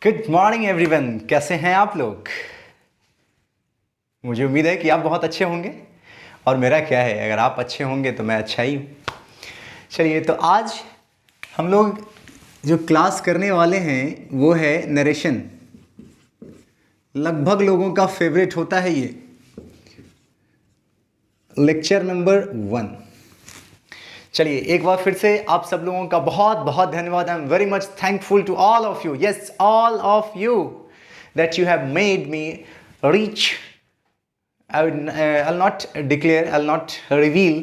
Good morning everyone, कैसे हैं आप लोग। मुझे उम्मीद है कि आप बहुत अच्छे होंगे और मेरा क्या है, अगर आप अच्छे होंगे तो मैं अच्छा ही हूँ। चलिए, तो आज हम लोग जो क्लास करने वाले हैं वो है नरेशन। लगभग लोगों का फेवरेट होता है ये लेक्चर नंबर 1। चलिए, एक बार फिर से आप सब लोगों का बहुत बहुत धन्यवाद। I am very much thankful to all of you, yes all of you, that you have made me reach. I'll not declare, I'll not reveal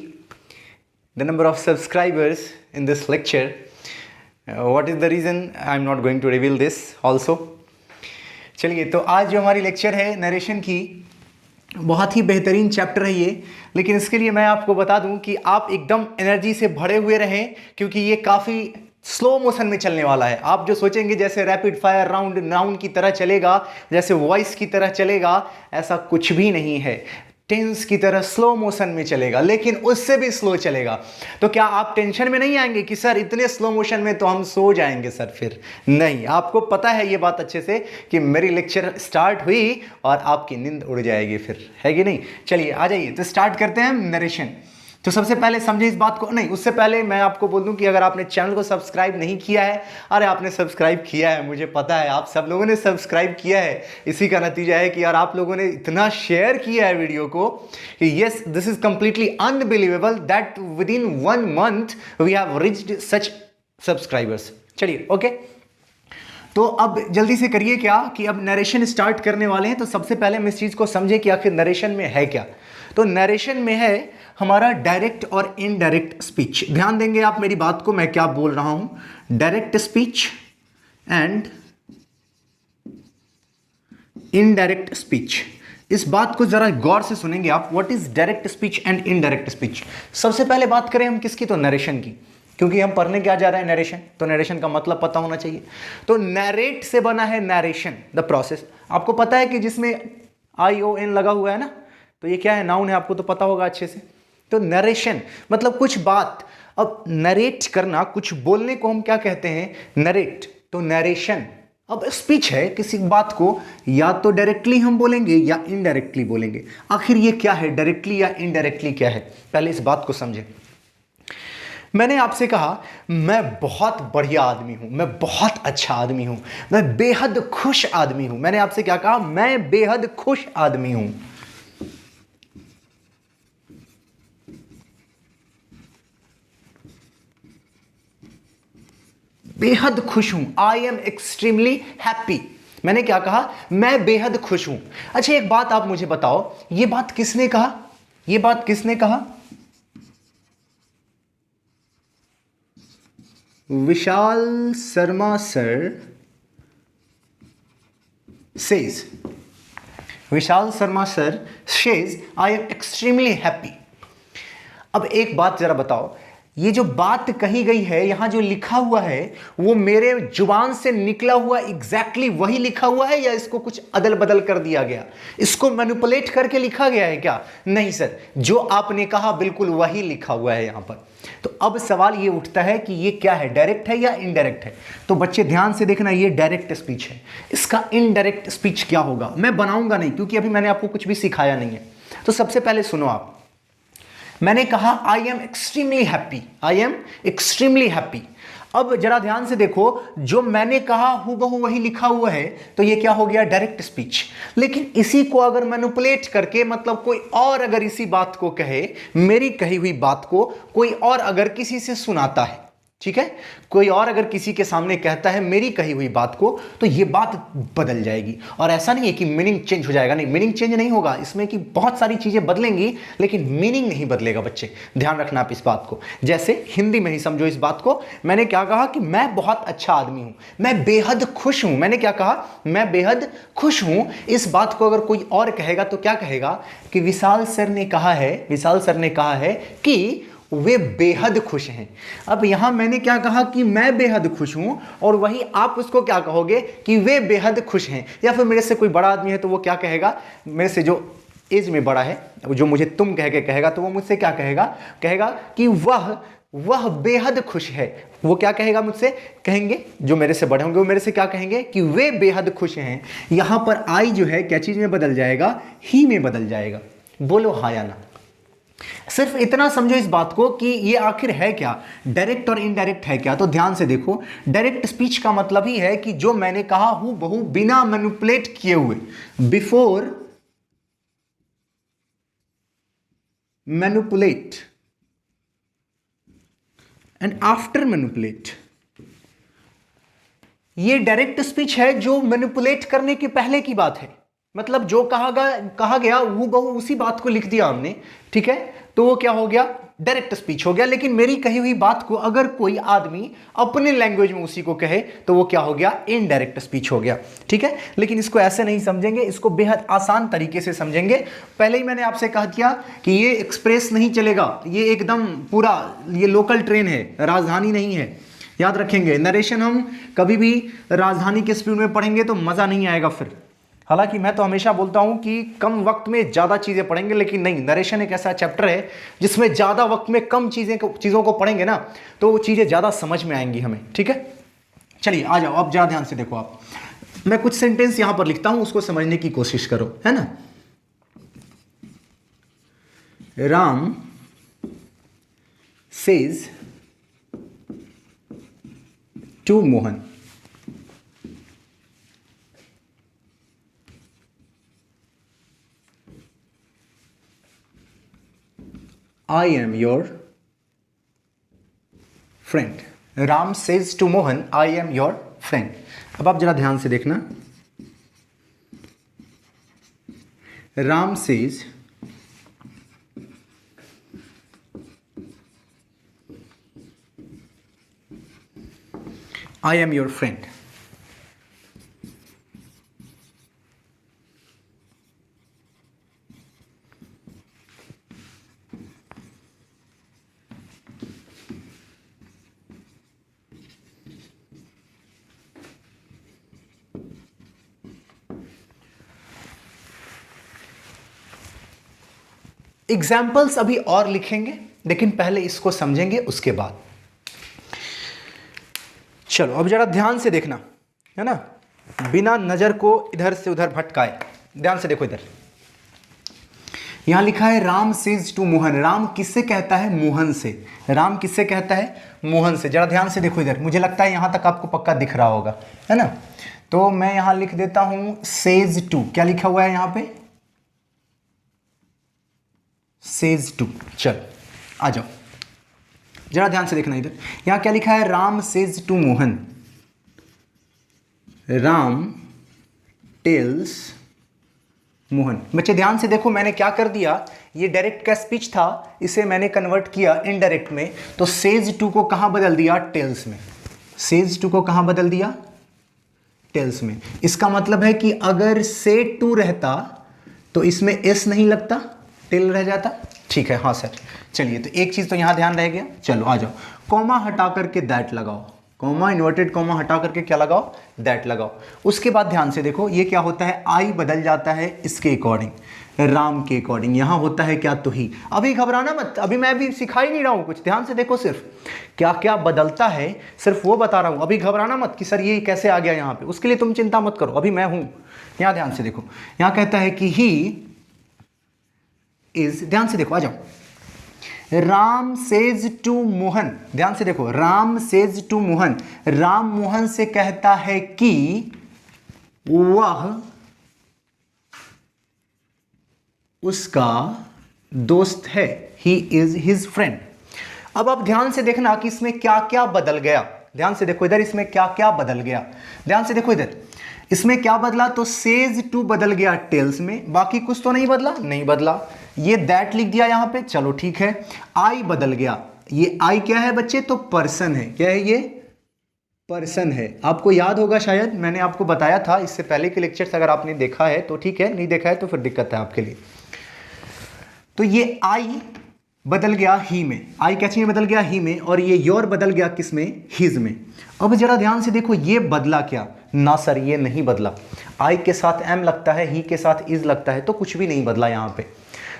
the number of subscribers in this lecture. What is the reason? I'm not going to reveal this also. चलिए, तो आज जो हमारी lecture है narration की, बहुत ही बेहतरीन chapter है ये। लेकिन इसके लिए मैं आपको बता दूं कि आप एकदम एनर्जी से भरे हुए रहें, क्योंकि ये काफ़ी स्लो मोशन में चलने वाला है। आप जो सोचेंगे जैसे रैपिड फायर राउंड की तरह चलेगा, जैसे वॉइस की तरह चलेगा, ऐसा कुछ भी नहीं है। टेंस की तरह स्लो मोशन में चलेगा, लेकिन उससे भी स्लो चलेगा। तो क्या आप टेंशन में नहीं आएंगे कि सर इतने स्लो मोशन में तो हम सो जाएंगे सर? फिर नहीं, आपको पता है ये बात अच्छे से कि मेरी लेक्चर स्टार्ट हुई और आपकी नींद उड़ जाएगी फिर, है कि नहीं। चलिए आ जाइए, तो स्टार्ट करते हैं नरेशन। तो सबसे पहले समझे इस बात को। नहीं, उससे पहले मैं आपको बोल दूं कि अगर आपने चैनल को सब्सक्राइब नहीं किया है, अरे आपने सब्सक्राइब किया है, मुझे पता है आप सब लोगों ने सब्सक्राइब किया है। इसी का नतीजा है कि यार आप लोगों ने इतना शेयर किया है वीडियो को कि yes, this is completely unbelievable that within 1 month we have reached such subscribers. चलिए ओके, तो अब जल्दी से करिए क्या कि अब नरेशन स्टार्ट करने वाले हैं। तो सबसे पहले हम इस चीज़ को समझे कि आखिर नरेशन में है क्या। तो नरेशन में है हमारा डायरेक्ट और इनडायरेक्ट स्पीच। ध्यान देंगे आप मेरी बात को, मैं क्या बोल रहा हूं। Direct speech and indirect speech. इस बात को जरा गौर से सुनेंगे आप। What is direct speech and indirect speech. सबसे पहले बात करें हम किसकी, तो नरेशन की, क्योंकि हम पढ़ने क्या जा रहे हैं, नरेशन। तो नरेशन का मतलब पता होना चाहिए। तो नरेट से बना है नरेशन, द प्रोसेस। आपको पता है कि जिसमें ION लगा हुआ है ना, तो ये क्या है, नाउन है, आपको तो पता होगा अच्छे से। तो नरेशन मतलब कुछ बात। अब नरेट करना, कुछ बोलने को हम क्या कहते हैं, नरेट। तो नरेशन अब स्पीच है, किसी बात को या तो डायरेक्टली हम बोलेंगे या इनडायरेक्टली बोलेंगे। आखिर ये क्या है, डायरेक्टली या इनडायरेक्टली क्या है, पहले इस बात को समझें। मैंने आपसे कहा मैं बहुत बढ़िया आदमी हूं, मैं बहुत अच्छा आदमी हूं, मैं बेहद खुश आदमी हूं। मैंने आपसे क्या कहा, मैं बेहद खुश आदमी हूं। बेहद खुश हूं, आई एम एक्सट्रीमली हैप्पी। मैंने क्या कहा, मैं बेहद खुश हूं। अच्छा, एक बात आप मुझे बताओ, ये बात किसने कहा, ये बात किसने कहा? Vishal Sharma sir says, Vishal Sharma sir says I am extremely happy. अब एक बात जरा बताओ, ये जो बात कही गई है, यहां जो लिखा हुआ है, वो मेरे जुबान से निकला हुआ एग्जैक्टली वही लिखा हुआ है या इसको कुछ अदल बदल कर दिया गया, इसको मैनिपुलेट करके लिखा गया है क्या? नहीं सर, जो आपने कहा बिल्कुल वही लिखा हुआ है यहां पर। तो अब सवाल ये उठता है कि ये क्या है, डायरेक्ट है या इनडायरेक्ट है। तो बच्चे ध्यान से देखना, ये डायरेक्ट स्पीच है। इसका इनडायरेक्ट स्पीच क्या होगा, मैं बनाऊंगा नहीं, क्योंकि अभी मैंने आपको कुछ भी सिखाया नहीं है। तो सबसे पहले सुनो आप, मैंने कहा आई am extremely happy, I am extremely happy. अब जरा ध्यान से देखो, जो मैंने कहा हूबहू वही लिखा हुआ है, तो ये क्या हो गया, डायरेक्ट स्पीच। लेकिन इसी को अगर मैनिपुलेट करके, मतलब कोई और अगर इसी बात को कहे, मेरी कही हुई बात को कोई और अगर किसी से सुनाता है, ठीक है, कोई और अगर किसी के सामने कहता है मेरी कही हुई बात को, तो ये बात बदल जाएगी। और ऐसा नहीं है कि मीनिंग चेंज हो जाएगा, नहीं, मीनिंग चेंज नहीं होगा इसमें, कि बहुत सारी चीजें बदलेंगी लेकिन मीनिंग नहीं बदलेगा। बच्चे ध्यान रखना आप इस बात को। जैसे हिंदी में ही समझो इस बात को। मैंने क्या कहा कि मैं बहुत अच्छा आदमी हूं, मैं बेहद खुश हूं। मैंने क्या कहा, मैं बेहद खुश हूं। इस बात को अगर कोई और कहेगा तो क्या कहेगा कि विशाल सर ने कहा है, विशाल सर ने कहा है कि वे बेहद खुश हैं। अब यहां मैंने क्या कहा कि मैं बेहद खुश हूं, और वही आप उसको क्या कहोगे कि वे बेहद खुश हैं। या फिर मेरे से कोई बड़ा आदमी है तो वो क्या कहेगा, मेरे से जो एज में बड़ा है, जो मुझे तुम कह के कहेगा, तो वो मुझसे क्या कहेगा, कहेगा कि वह वह बेहद खुश है। वो क्या कहेगा मुझसे? कहेंगे जो मेरे से बड़े होंगे वो मेरे से क्या कहेंगे कि वे बेहद खुश हैं। यहां पर आई जो है क्या चीज में बदल जाएगा? ही में बदल जाएगा। बोलो हाँ या ना। सिर्फ इतना समझो इस बात को कि ये आखिर है क्या, डायरेक्ट और इनडायरेक्ट है क्या। तो ध्यान से देखो, डायरेक्ट स्पीच का मतलब ही है कि जो मैंने कहा हूं बहु बिना मैनिपुलेट किए हुए, before manipulate and after manipulate. ये डायरेक्ट स्पीच है जो मैनिपुलेट करने के पहले की बात है। मतलब जो कहा गया वो बहु उसी बात को लिख दिया हमने, ठीक है, तो वो क्या हो गया? डायरेक्ट स्पीच हो गया। लेकिन मेरी कही हुई बात को अगर कोई आदमी अपने लैंग्वेज में उसी को कहे तो वो क्या हो गया? इनडायरेक्ट स्पीच हो गया, ठीक है। लेकिन इसको ऐसे नहीं समझेंगे, इसको बेहद आसान तरीके से समझेंगे। पहले ही मैंने आपसे कहा दिया कि ये एक्सप्रेस नहीं चलेगा, ये एकदम पूरा ये लोकल ट्रेन है, राजधानी नहीं है। याद रखेंगे, नरेशन हम कभी भी राजधानी के स्पीड में पढ़ेंगे तो मजा नहीं आएगा फिर। हालांकि मैं तो हमेशा बोलता हूं कि कम वक्त में ज्यादा चीजें पढ़ेंगे, लेकिन नहीं, नरेशन एक ऐसा चैप्टर है जिसमें ज्यादा वक्त में कम चीजों को पढ़ेंगे ना तो वो चीजें ज्यादा समझ में आएंगी हमें, ठीक है। चलिए आ जाओ, अब ज्यादा ध्यान से देखो आप। मैं कुछ सेंटेंस यहां पर लिखता हूं, उसको समझने की कोशिश करो, है ना। Ram says to Mohan, I am your friend. Ram says to Mohan, I am your friend. अब आप जरा ध्यान से देखना। Ram says I am your friend. Examples अभी और लिखेंगे, लेकिन पहले इसको समझेंगे उसके बाद। चलो अब जरा ध्यान से देखना, है ना, बिना नजर को इधर से उधर भटकाए। ध्यान से देखो, इधर यहां लिखा है राम सेज टू मोहन। राम किससे कहता है? मोहन से। राम किससे कहता है? मोहन से। जरा ध्यान से देखो इधर, मुझे लगता है यहां तक आपको पक्का दिख रहा होगा, है ना। तो मैं यहां लिख देता हूं सेज टू। क्या लिखा हुआ है यहां पे? Says to. चल आ जाओ, जरा ध्यान से देखना इधर। यहां क्या लिखा है? Ram says to Mohan. Ram tells Mohan. बच्चे ध्यान से देखो, मैंने क्या कर दिया, ये डायरेक्ट का स्पीच था, इसे मैंने कन्वर्ट किया इनडायरेक्ट में। तो सेज टू को कहां बदल दिया? टेल्स में। सेज टू को कहां बदल दिया? टेल्स में। इसका मतलब है कि अगर से टू रहता तो इसमें एस नहीं लगता, टेल रह जाता। ठीक है, हाँ सर। चलिए, तो एक चीज तो यहां ध्यान रह गया। चलो आ जाओ, कॉमा हटा करके दैट लगाओ। कॉमा, इन्वर्टेड कॉमा हटा करके क्या लगाओ? दैट लगाओ। उसके बाद ध्यान से देखो, ये क्या होता है? आई बदल जाता है इसके अकॉर्डिंग, राम के अकॉर्डिंग। यहां होता है क्या? तो ही। अभी घबराना मत, अभी मैं भी सिखा ही नहीं रहा हूं कुछ। ध्यान से देखो, सिर्फ क्या क्या बदलता है सिर्फ वो बता रहा हूं। अभी घबराना मत कि सर ये कैसे आ गया यहां पे, उसके लिए तुम चिंता मत करो, अभी मैं हूं। यहां ध्यान से देखो, यहां कहता है कि ही इज, ध्यान से देखो, आ जाओ। राम सेज टू मोहन, ध्यान से देखो, राम सेज टू मोहन। राम मोहन से कहता है कि वह उसका दोस्त है, ही इज हिज फ्रेंड। अब आप ध्यान से देखना कि इसमें क्या क्या बदल गया। ध्यान से देखो इधर, इसमें क्या क्या बदल गया। ध्यान से देखो इधर, इसमें क्या बदला? तो सेज टू बदल गया टेल्स में। बाकी कुछ तो नहीं बदला, नहीं बदला। ये दैट लिख दिया यहां पे, चलो ठीक है। आई बदल गया, ये आई क्या है बच्चे? तो पर्सन है। क्या है ये? पर्सन है। आपको याद होगा शायद, मैंने आपको बताया था इससे पहले के लेक्चर्स, अगर आपने देखा है तो ठीक है, नहीं देखा है तो फिर दिक्कत है आपके लिए। तो ये आई बदल गया ही में, आई क्या चीज में बदल गया? ही में। और ये योर बदल गया किस में? हिज में। अब जरा ध्यान से देखो, ये बदला क्या? ना सर, ये नहीं बदला। आई के साथ एम लगता है, ही के साथ इज लगता है, तो कुछ भी नहीं बदला यहाँ पे।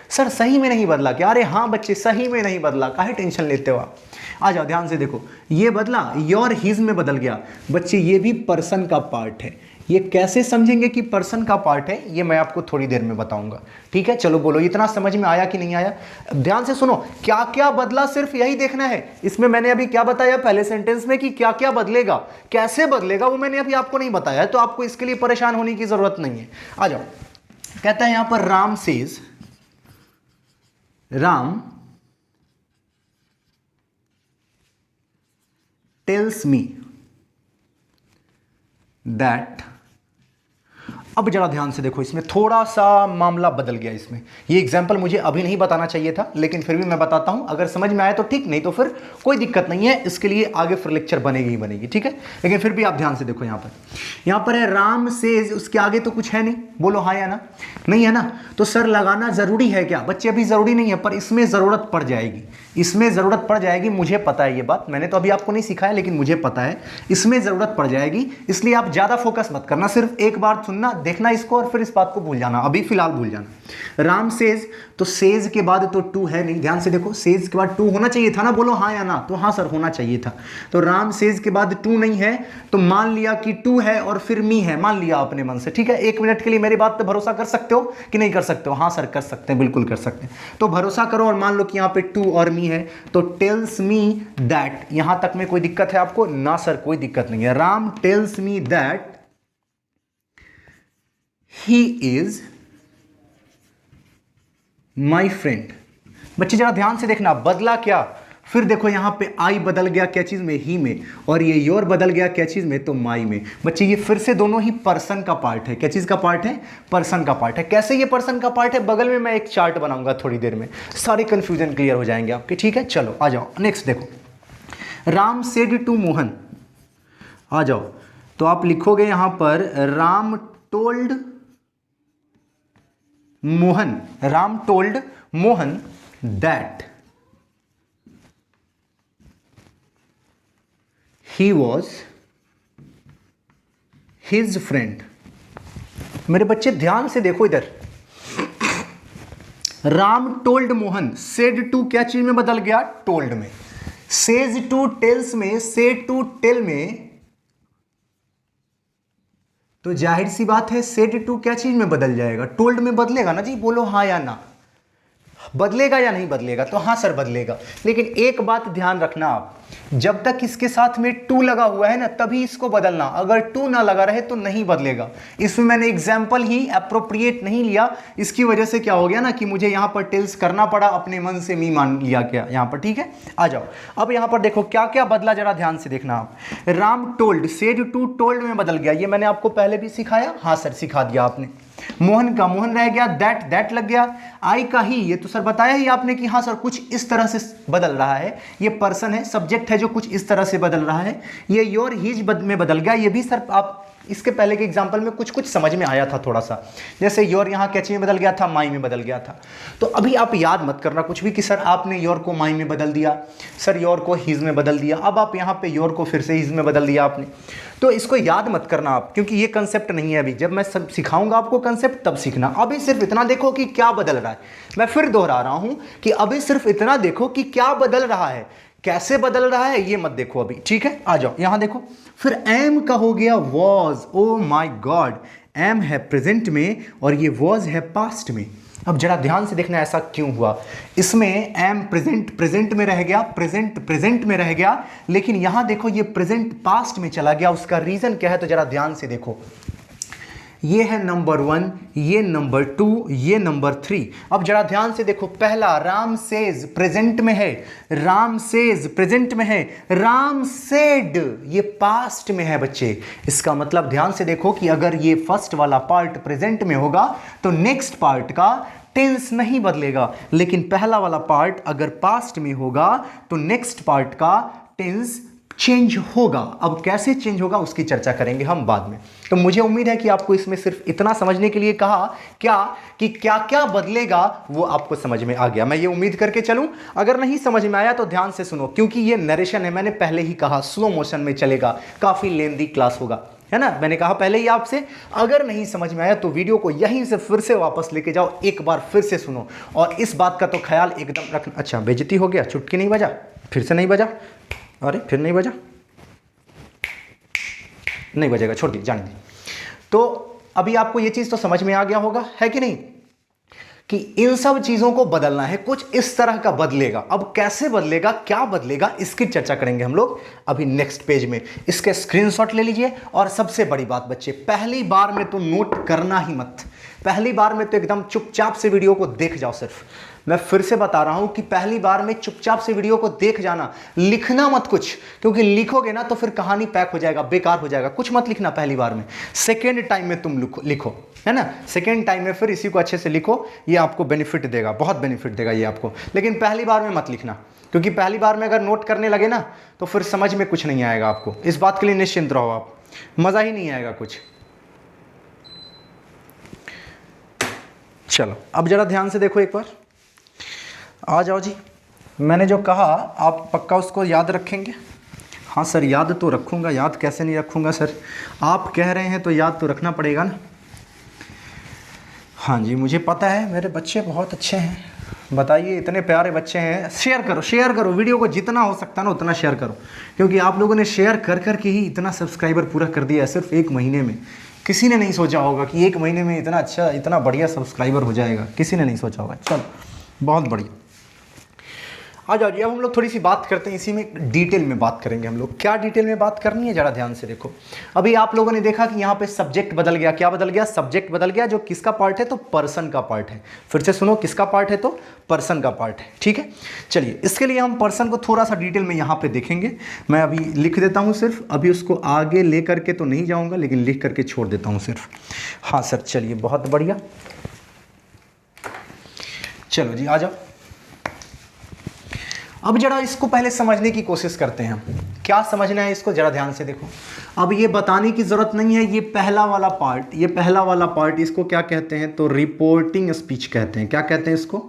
सर सही में नहीं बदला क्या? अरे हाँ बच्चे, सही में नहीं बदला, काहे टेंशन लेते हो आप। आ जाओ ध्यान से देखो, ये बदला, योर हिज में बदल गया। बच्चे ये भी पर्सन का पार्ट है। ये कैसे समझेंगे कि पर्सन का पार्ट है, ये मैं आपको थोड़ी देर में बताऊंगा। ठीक है, चलो बोलो इतना समझ में आया कि नहीं आया। ध्यान से सुनो, क्या क्या बदला सिर्फ यही देखना है। इसमें मैंने अभी क्या बताया पहले सेंटेंस में कि क्या क्या बदलेगा, कैसे बदलेगा वो मैंने अभी आपको नहीं बताया है, तो आपको इसके लिए परेशान होने की जरूरत नहीं है। आ जाओ, कहता है यहां पर Ram says, Ram tells me that. अब जरा ध्यान से देखो, इसमें थोड़ा सा मामला बदल गया। इसमें ये एग्जाम्पल मुझे अभी नहीं बताना चाहिए था, लेकिन फिर भी मैं बताता हूं। अगर समझ में आया तो ठीक, नहीं तो फिर कोई दिक्कत नहीं है, इसके लिए आगे फिर लेक्चर बनेगी ही बनेगी। ठीक है, लेकिन फिर भी आप ध्यान से देखो, यहां पर है राम सेज, उसके आगे तो कुछ है नहीं, बोलो हाँ या ना। नहीं है ना, तो सर लगाना जरूरी है क्या? बच्चे अभी जरूरी नहीं है, पर इसमें जरूरत पड़ जाएगी, इसमें जरूरत पड़ जाएगी। मुझे पता है ये बात, मैंने तो अभी आपको नहीं सिखाया, लेकिन मुझे पता है इसमें जरूरत पड़ जाएगी। इसलिए आप ज्यादा फोकस मत करना, सिर्फ एक बार सुनना, देखना इसको, और फिर इस बात को भूल जाना, अभी फिलहाल भूल जाना। राम सेज, तो सेज के बाद तो टू है नहीं, ध्यान से देखो, सेज के बाद टू होना चाहिए था ना, बोलो हाँ या ना। तो हाँ सर होना चाहिए था। तो राम सेज के बाद टू नहीं है, तो मान लिया कि टू है और फिर मी है, मान लिया अपने मन से। ठीक है, एक मिनट के लिए मेरी बात पे भरोसा कर सकते हो कि नहीं कर सकते हो? हाँ सर कर सकते हैं, बिल्कुल कर सकते हैं। तो भरोसा करो और मान लो कि यहाँ पे टू और मी है, तो टेल्स मी दैट। यहां तक में कोई दिक्कत है आपको? ना सर कोई दिक्कत नहीं है। Ram tells me that he is my friend। बच्चे जरा ध्यान से देखना, बदला क्या? फिर देखो यहां पे आई बदल गया क्या चीज में? ही में। और ये योर बदल गया क्या चीज में? तो माई में। बच्चे ये फिर से दोनों ही पर्सन का पार्ट है। क्या चीज का पार्ट है? पर्सन का पार्ट है। कैसे ये पर्सन का पार्ट है? बगल में मैं एक चार्ट बनाऊंगा थोड़ी देर में, सारे कंफ्यूजन क्लियर हो जाएंगे आपके। ठीक है, चलो आ जाओ नेक्स्ट देखो। राम सेड टू मोहन, आ जाओ, तो आप लिखोगे यहां पर Ram told Mohan, Ram told Mohan that he was his friend. मेरे बच्चे ध्यान से देखो इधर, Ram told Mohan, said to क्या चीज में बदल गया? टोल्ड में। सेज टू टेल्स में, सेड टू टेल में, तो जाहिर सी बात है सेड टू क्या चीज में बदल जाएगा? टोल्ड में बदलेगा ना जी, बोलो हाँ या ना। बदलेगा या नहीं बदलेगा? तो हाँ सर बदलेगा। लेकिन एक बात ध्यान रखना आप, जब तक इसके साथ में टू लगा हुआ है ना तभी इसको बदलना, अगर टू ना लगा रहे तो नहीं बदलेगा। इसमें मैंने एग्जाम्पल ही अप्रोप्रिएट नहीं लिया, इसकी वजह से क्या हो गया ना कि मुझे यहां पर टेल्स करना पड़ा, अपने मन से मी मान लिया क्या यहां पर। ठीक है, आ जाओ, अब यहां पर देखो क्या क्या बदला, जरा ध्यान से देखना आप। Ram told, said to told में बदल गया, ये मैंने आपको पहले भी सिखाया। हाँ सर सिखा दिया आपने। मोहन का मोहन रह गया, दैट दैट लग गया। आई का ही, ये तो सर बताया ही आपने कि हाँ सर कुछ इस तरह से बदल रहा है, ये पर्सन है, सब्जेक्ट है जो कुछ इस तरह से बदल रहा है। ये योर हिज में बदल गया, ये भी सर आप इसके पहले के एग्जाम्पल में कुछ कुछ समझ में आया था थोड़ा सा, जैसे योर यहाँ कैची में बदल गया था, माई में बदल गया था। तो अभी आप याद मत करना कुछ भी कि सर आपने योर को माई में बदल दिया, सर योर को हिज में बदल दिया, अब आप यहाँ पे योर को फिर से हिज में बदल दिया आपने। तो इसको याद मत करना आप, क्योंकि ये कंसेप्ट नहीं है अभी, जब मैं सब सिखाऊंगा आपको कंसेप्ट तब सीखना। अभी सिर्फ इतना देखो कि क्या बदल रहा है। मैं फिर दोहरा रहा हूं कि अभी सिर्फ इतना देखो कि क्या बदल रहा है, कैसे बदल रहा है ये मत देखो अभी। ठीक है, आ जाओ यहां देखो, फिर एम का हो गया was. Oh my God, am है प्रेजेंट में और ये वॉज है पास्ट में। अब जरा ध्यान से देखना ऐसा क्यों हुआ। इसमें एम प्रेजेंट में रह गया, प्रेजेंट में रह गया, लेकिन यहां देखो ये प्रेजेंट पास्ट में चला गया। उसका रीजन क्या है? तो जरा ध्यान से देखो, ये है नंबर 1, ये नंबर 2, ये नंबर 3। अब जरा ध्यान से देखो, पहला राम सेज प्रेजेंट में है, राम सेज प्रेजेंट में है, राम सेड ये पास्ट में है बच्चे। इसका मतलब ध्यान से देखो कि अगर ये फर्स्ट वाला पार्ट प्रेजेंट में होगा तो नेक्स्ट पार्ट का टेंस नहीं बदलेगा, लेकिन पहला वाला पार्ट अगर पास्ट में होगा तो नेक्स्ट पार्ट का टेंस चेंज होगा। अब कैसे चेंज होगा उसकी चर्चा करेंगे हम बाद में। तो मुझे उम्मीद है कि आपको इसमें सिर्फ इतना समझने के लिए कहा क्या कि क्या क्या बदलेगा वो आपको समझ में आ गया। मैं ये उम्मीद करके चलूं, अगर नहीं समझ में आया तो ध्यान से सुनो, क्योंकि ये नरेशन है, मैंने पहले ही कहा स्लो मोशन में चलेगा, काफी लेंदी क्लास होगा, है ना। मैंने कहा पहले ही आपसे, अगर नहीं समझ में आया तो वीडियो को यहीं से फिर से वापस लेके जाओ, एक बार फिर से सुनो और इस बात का तो ख्याल एकदम रखना। अच्छा बेइज्जती हो गया, चुटकी नहीं बजा। फिर से नहीं बजा, अरे फिर नहीं बजा, नहीं बजेगा, छोड़ दी, जाने दी। तो अभी आपको ये चीज़ तो समझ में आ गया होगा, है कि नहीं, कि इन सब चीज़ों को बदलना है, कुछ इस तरह का बदलेगा। अब कैसे बदलेगा, क्या बदलेगा, इसकी चर्चा करेंगे हम लोग अभी नेक्स्ट पेज में। इसके स्क्रीनशॉट ले लीजिए। और सबसे बड़ी बात बच्चे, पहली बार में तो नोट करना ही मत, पहली बार में तो एकदम चुपचाप से वीडियो को देख जाओ। सिर्फ मैं फिर से बता रहा हूं कि पहली बार में चुपचाप से वीडियो को देख जाना, लिखना मत कुछ, क्योंकि लिखोगे ना तो फिर कहानी पैक हो जाएगा, बेकार हो जाएगा। कुछ मत लिखना पहली बार में, सेकेंड टाइम में तुम लिखो, है ना, सेकेंड टाइम में फिर इसी को अच्छे से लिखो, ये आपको बेनिफिट देगा, बहुत बेनिफिट देगा ये आपको। लेकिन पहली बार में मत लिखना, क्योंकि पहली बार में अगर नोट करने लगे ना तो फिर समझ में कुछ नहीं आएगा आपको। इस बात के लिए निश्चिंत रहो आप, मज़ा ही नहीं आएगा कुछ। चलो अब जरा ध्यान से देखो एक बार, आ जाओ जी। मैंने जो कहा आप पक्का उसको याद रखेंगे? हाँ सर याद तो रखूँगा, याद कैसे नहीं रखूँगा सर, आप कह रहे हैं तो याद तो रखना पड़ेगा ना। हाँ जी मुझे पता है, मेरे बच्चे बहुत अच्छे हैं, बताइए इतने प्यारे बच्चे हैं। शेयर करो, शेयर करो वीडियो को, जितना हो सकता है ना उतना शेयर करो, क्योंकि आप लोगों ने शेयर कर कर के ही इतना सब्सक्राइबर पूरा कर दिया है सिर्फ एक महीने में। किसी ने नहीं सोचा होगा कि एक महीने में इतना अच्छा, इतना बढ़िया सब्सक्राइबर हो जाएगा, किसी ने नहीं सोचा होगा। चलो बहुत बढ़िया, आ जाओ जी। अब हम लोग थोड़ी सी बात करते हैं, इसी में डिटेल में बात करेंगे हम लोग। क्या डिटेल में बात करनी है, जरा ध्यान से देखो। अभी आप लोगों ने देखा कि यहाँ पे सब्जेक्ट बदल गया, क्या बदल गया, सब्जेक्ट बदल गया, जो किसका पार्ट है, तो पर्सन का पार्ट है। फिर से सुनो, किसका पार्ट है, तो पर्सन का पार्ट है, ठीक है। चलिए इसके लिए हम पर्सन को थोड़ा सा डिटेल में यहाँ पे देखेंगे। मैं अभी लिख देता हूँ सिर्फ, अभी उसको आगे ले करके तो नहीं जाऊँगा, लेकिन लिख करके छोड़ देता हूँ सिर्फ। हाँ सर चलिए बहुत बढ़िया, चलो जी आ जाओ। अब जरा इसको पहले समझने की कोशिश करते हैं हम, क्या समझना है इसको, जरा ध्यान से देखो। अब ये बताने की ज़रूरत नहीं है, ये पहला वाला पार्ट, ये पहला वाला पार्ट, इसको क्या कहते हैं, तो रिपोर्टिंग स्पीच कहते हैं। क्या कहते हैं इसको,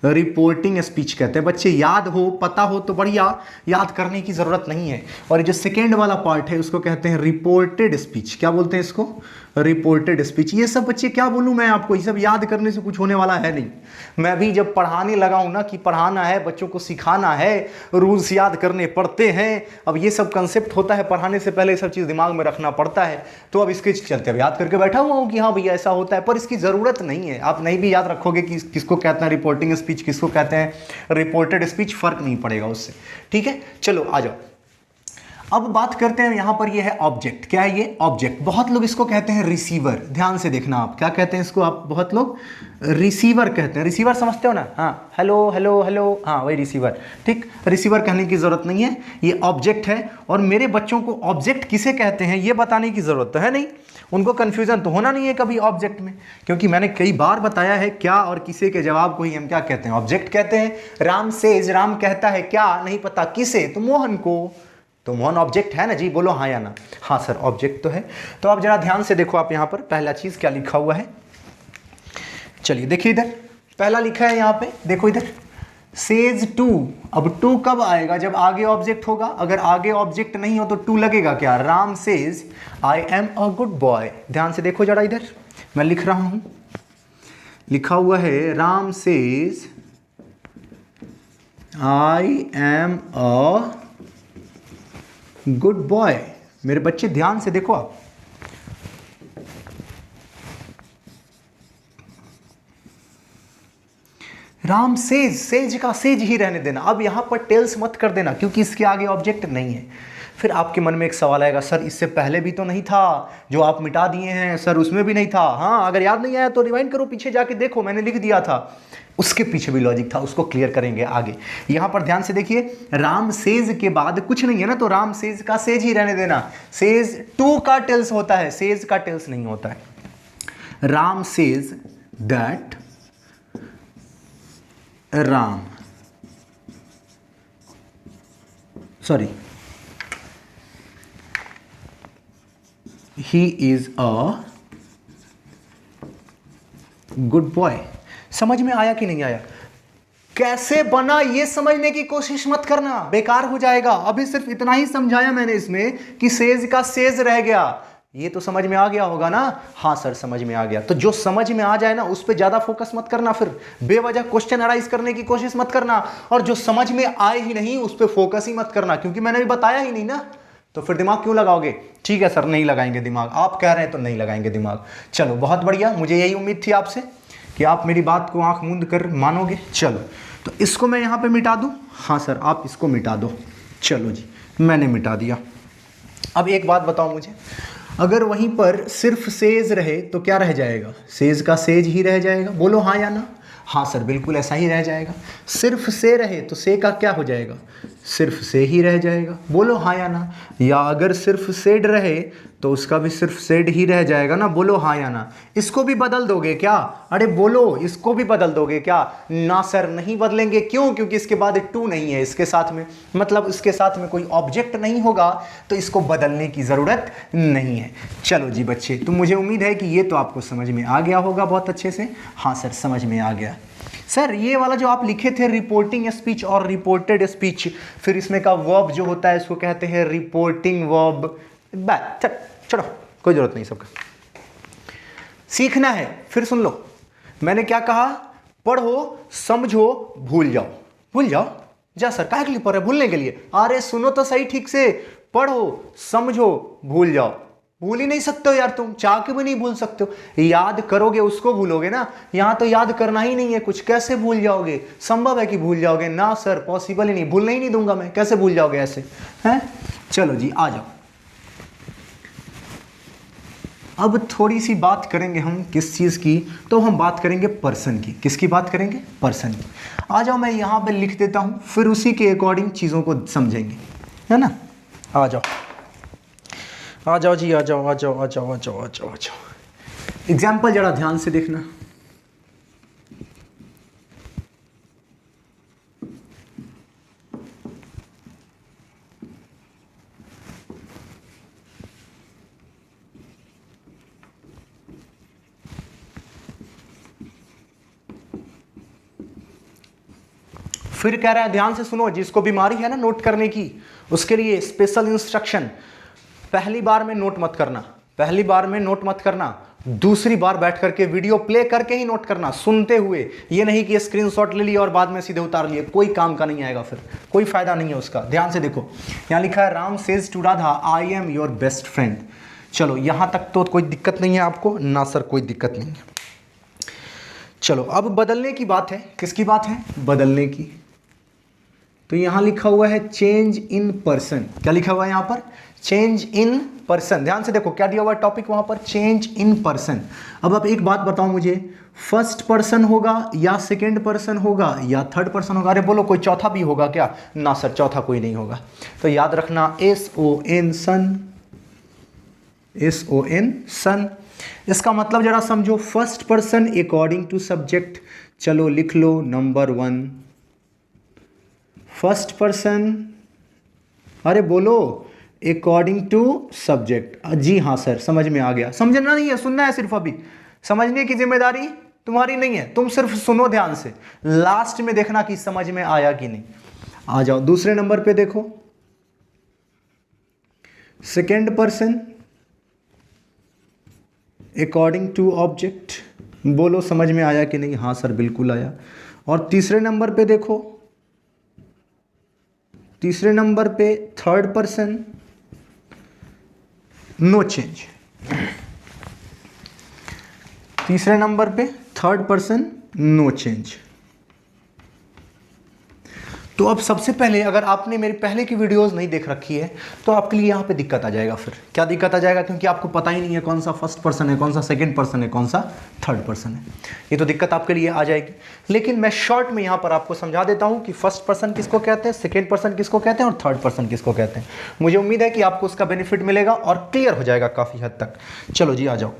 रिपोर्टिंग स्पीच कहते हैं। बच्चे याद हो, पता हो तो बढ़िया, याद करने की ज़रूरत नहीं है। और जो सेकेंड वाला पार्ट है उसको कहते हैं रिपोर्टेड स्पीच। क्या बोलते हैं इसको, रिपोर्टेड स्पीच। ये सब बच्चे क्या बोलूँ मैं आपको, ये सब याद करने से कुछ होने वाला है नहीं। मैं भी जब पढ़ाने लगा हूँ ना, कि पढ़ाना है, बच्चों को सिखाना है, रूल्स याद करने पड़ते हैं, अब ये सब कंसेप्ट होता है, पढ़ाने से पहले ये सब चीज़ दिमाग में रखना पड़ता है। तो अब इसके चलते अब याद करके बैठा हुआ हूँ कि हाँ भैया ऐसा होता है, पर इसकी ज़रूरत नहीं है। आप नहीं भी याद रखोगे कि किसको कहते हैं रिपोर्टिंग स्पीच, किसको कहते हैं रिपोर्टेड स्पीच, फ़र्क नहीं पड़ेगा उससे, ठीक है। चलो आ जाओ, अब बात करते हैं। यहां पर ये है ऑब्जेक्ट। क्या है ये, ऑब्जेक्ट। बहुत लोग इसको कहते हैं रिसीवर, ध्यान से देखना आप, क्या कहते हैं इसको, आप बहुत लोग रिसीवर कहते हैं। रिसीवर समझते हो ना, हाँ हेलो हेलो हेलो, हाँ वही रिसीवर, ठीक। रिसीवर कहने की ज़रूरत नहीं है, ये ऑब्जेक्ट है। और मेरे बच्चों को ऑब्जेक्ट किसे कहते हैं ये बताने की ज़रूरत तो है नहीं, उनको कन्फ्यूज़न तो होना नहीं है कभी ऑब्जेक्ट में, क्योंकि मैंने कई बार बताया है क्या और किसे के जवाब को ही हम क्या कहते हैं, ऑब्जेक्ट कहते हैं। राम सेज, राम कहता है क्या, नहीं पता किसे, तो मोहन को। तो मोहन ऑब्जेक्ट है ना जी, बोलो हाँ या ना। हाँ सर ऑब्जेक्ट तो है। तो आप जरा ध्यान से देखो, आप यहाँ पर पहला चीज़ क्या लिखा हुआ है, चलिए देखिए इधर पहला लिखा है यहाँ पे, देखो इधर सेज टू। अब टू कब आएगा, जब आगे ऑब्जेक्ट होगा। अगर आगे ऑब्जेक्ट नहीं हो तो टू लगेगा क्या, Ram says I am a good boy. ध्यान से देखो जरा, इधर मैं लिख रहा हूँ, लिखा हुआ है Ram says I am a good boy. मेरे बच्चे ध्यान से देखो आप, राम सेज, सेज का सेज ही रहने देना। अब यहां पर टेल्स मत कर देना, क्योंकि इसके आगे ऑब्जेक्ट नहीं है। फिर आपके मन में एक सवाल आएगा, सर इससे पहले भी तो नहीं था, जो आप मिटा दिए हैं सर उसमें भी नहीं था। हाँ अगर याद नहीं आया तो रिवाइंड करो, पीछे जाके देखो, मैंने लिख दिया था, उसके पीछे भी लॉजिक था, उसको क्लियर करेंगे आगे। यहां पर ध्यान से देखिए, राम सेज के बाद कुछ नहीं है ना, तो राम सेज का सेज ही रहने देना। सेज टू का टेल्स होता है, सेज का टेल्स नहीं होता है। Ram says that Ram, sorry, he is a good boy. समझ में आया कि नहीं आया, कैसे बना ये समझने की कोशिश मत करना, बेकार हो जाएगा। अभी सिर्फ इतना ही समझाया मैंने इसमें कि सेज का सेज रह गया, ये तो समझ में आ गया होगा ना? हाँ सर समझ में आ गया। तो जो समझ में आ जाए ना उस पर ज़्यादा फोकस मत करना, फिर बेवजह क्वेश्चन अराइज करने की कोशिश मत करना, और जो समझ में आए ही नहीं उस पर फोकस ही मत करना, क्योंकि मैंने भी बताया ही नहीं ना, तो फिर दिमाग क्यों लगाओगे? ठीक है सर नहीं लगाएंगे दिमाग, आप कह रहे हैं तो नहीं लगाएंगे दिमाग। चलो बहुत बढ़िया, मुझे यही उम्मीद थी आपसे कि आप मेरी बात को आंख मूंद कर मानोगे। चलो तो इसको मैं यहाँ पे मिटा दूँ? हाँ सर आप इसको मिटा दो। चलो जी मैंने मिटा दिया। अब एक बात बताओ मुझे, अगर वहीं पर सिर्फ सेज रहे तो क्या रह जाएगा? सेज का सेज ही रह जाएगा, बोलो हाँ या ना? हाँ सर बिल्कुल ऐसा ही रह जाएगा। सिर्फ से रहे तो से का क्या हो जाएगा? सिर्फ से ही रह जाएगा, बोलो हाँ या ना? या अगर सिर्फ सेड रहे तो उसका भी सिर्फ सेड ही रह जाएगा ना, बोलो हाँ या ना? इसको भी बदल दोगे क्या? अरे बोलो इसको भी बदल दोगे क्या? ना सर नहीं बदलेंगे। क्यों? क्योंकि इसके बाद टू नहीं है इसके साथ में, मतलब इसके साथ में कोई ऑब्जेक्ट नहीं होगा, तो इसको बदलने की ज़रूरत नहीं है। चलो जी बच्चे, तो मुझे उम्मीद है कि ये तो आपको समझ में आ गया होगा बहुत अच्छे से। हाँ सर समझ में आ गया। सर ये वाला जो आप लिखे थे रिपोर्टिंग स्पीच और रिपोर्टेड स्पीच, फिर इसमें का वर्ब जो होता है इसको कहते हैं रिपोर्टिंग वर्ब। चलो कोई जरूरत नहीं, सबका सीखना है। फिर सुन लो मैंने क्या कहा, पढ़ो समझो भूल जाओ। भूल जाओ जा सर, काहे के लिए पढ़ रहे? भूलने के लिए? अरे सुनो तो सही ठीक से, पढ़ो समझो भूल जाओ। भूल ही नहीं सकते हो यार, तुम चाह के भी नहीं भूल सकते हो। याद करोगे उसको भूलोगे ना, यहां तो याद करना ही नहीं है कुछ, कैसे भूल जाओगे? संभव है कि भूल जाओगे? ना सर पॉसिबल ही नहीं, भूलने ही नहीं दूंगा मैं, कैसे भूल जाओगे ऐसे हैं? चलो जी आ जाओ। अब थोड़ी सी बात करेंगे हम किस चीज़ की, तो हम बात करेंगे पर्सन की। किसकी बात करेंगे? पर्सन की। आ जाओ मैं यहाँ पे लिख देता हूँ, फिर उसी के अकॉर्डिंग चीज़ों को समझेंगे, है ना? आ जाओ आ जाओ जी, आ जाओ आ जाओ आ जाओ आ जाओ आ जाओ आ जाओ। एग्जाम्पल जरा ध्यान से देखना। फिर कह रहा है ध्यान से सुनो, जिसको बीमारी है ना नोट करने की, उसके लिए स्पेशल इंस्ट्रक्शन। पहली बार में नोट मत करना, पहली बार में नोट मत करना, दूसरी बार बैठ करके वीडियो प्ले करके ही नोट करना, सुनते हुए। ये नहीं कि स्क्रीनशॉट ले लिया और बाद में सीधे उतार लिए, कोई काम का नहीं आएगा, फिर कोई फायदा नहीं है उसका। ध्यान से देखो, यहाँ लिखा है Ram says to Radha I am your best friend. चलो यहाँ तक तो कोई दिक्कत नहीं है आपको ना? सर कोई दिक्कत नहीं है। चलो अब बदलने की बात है। किसकी बात है? बदलने की। तो यहाँ लिखा हुआ है चेंज इन पर्सन। क्या लिखा हुआ है यहाँ पर? Change in person. ध्यान से देखो क्या दिया हुआ है टॉपिक वहाँ पर, चेंज इन पर्सन। अब आप एक बात बताओ मुझे, फर्स्ट पर्सन होगा या सेकेंड पर्सन होगा या थर्ड पर्सन होगा? अरे बोलो कोई चौथा भी होगा क्या? ना सर चौथा कोई नहीं होगा। तो याद रखना SON सन, SON सन। इसका मतलब जरा समझो, first person according to subject. चलो लिख लो नंबर 1 फर्स्ट पर्सन। अरे बोलो अकॉर्डिंग टू सब्जेक्ट। जी हाँ सर समझ में आ गया। समझना नहीं है, सुनना है सिर्फ। अभी समझने की जिम्मेदारी तुम्हारी नहीं है, तुम सिर्फ सुनो ध्यान से, लास्ट में देखना कि समझ में आया कि नहीं। आ जाओ दूसरे नंबर पे देखो, second person according to object. बोलो समझ में आया कि नहीं? हाँ सर बिल्कुल आया। और तीसरे नंबर पे देखो, तीसरे नंबर पे थर्ड पर्सन, नो चेंज। तीसरे नंबर पे थर्ड पर्सन, नो चेंज। तो अब सबसे पहले अगर आपने मेरी पहले की वीडियोस नहीं देख रखी है तो आपके लिए यहाँ पे दिक्कत आ जाएगा। फिर क्या दिक्कत आ जाएगा? क्योंकि आपको पता ही नहीं है कौन सा फर्स्ट पर्सन है, कौन सा सेकंड पर्सन है, कौन सा थर्ड पर्सन है। ये तो दिक्कत आपके लिए आ जाएगी। लेकिन मैं शॉर्ट में यहाँ पर आपको समझा देता हूँ कि फर्स्ट पर्सन किसको कहते हैं, सेकेंड पर्सन किसको कहते हैं और थर्ड पर्सन किसको कहते हैं। मुझे उम्मीद है कि आपको उसका बेनिफिट मिलेगा और क्लियर हो जाएगा काफ़ी हद तक। चलो जी आ जाओ।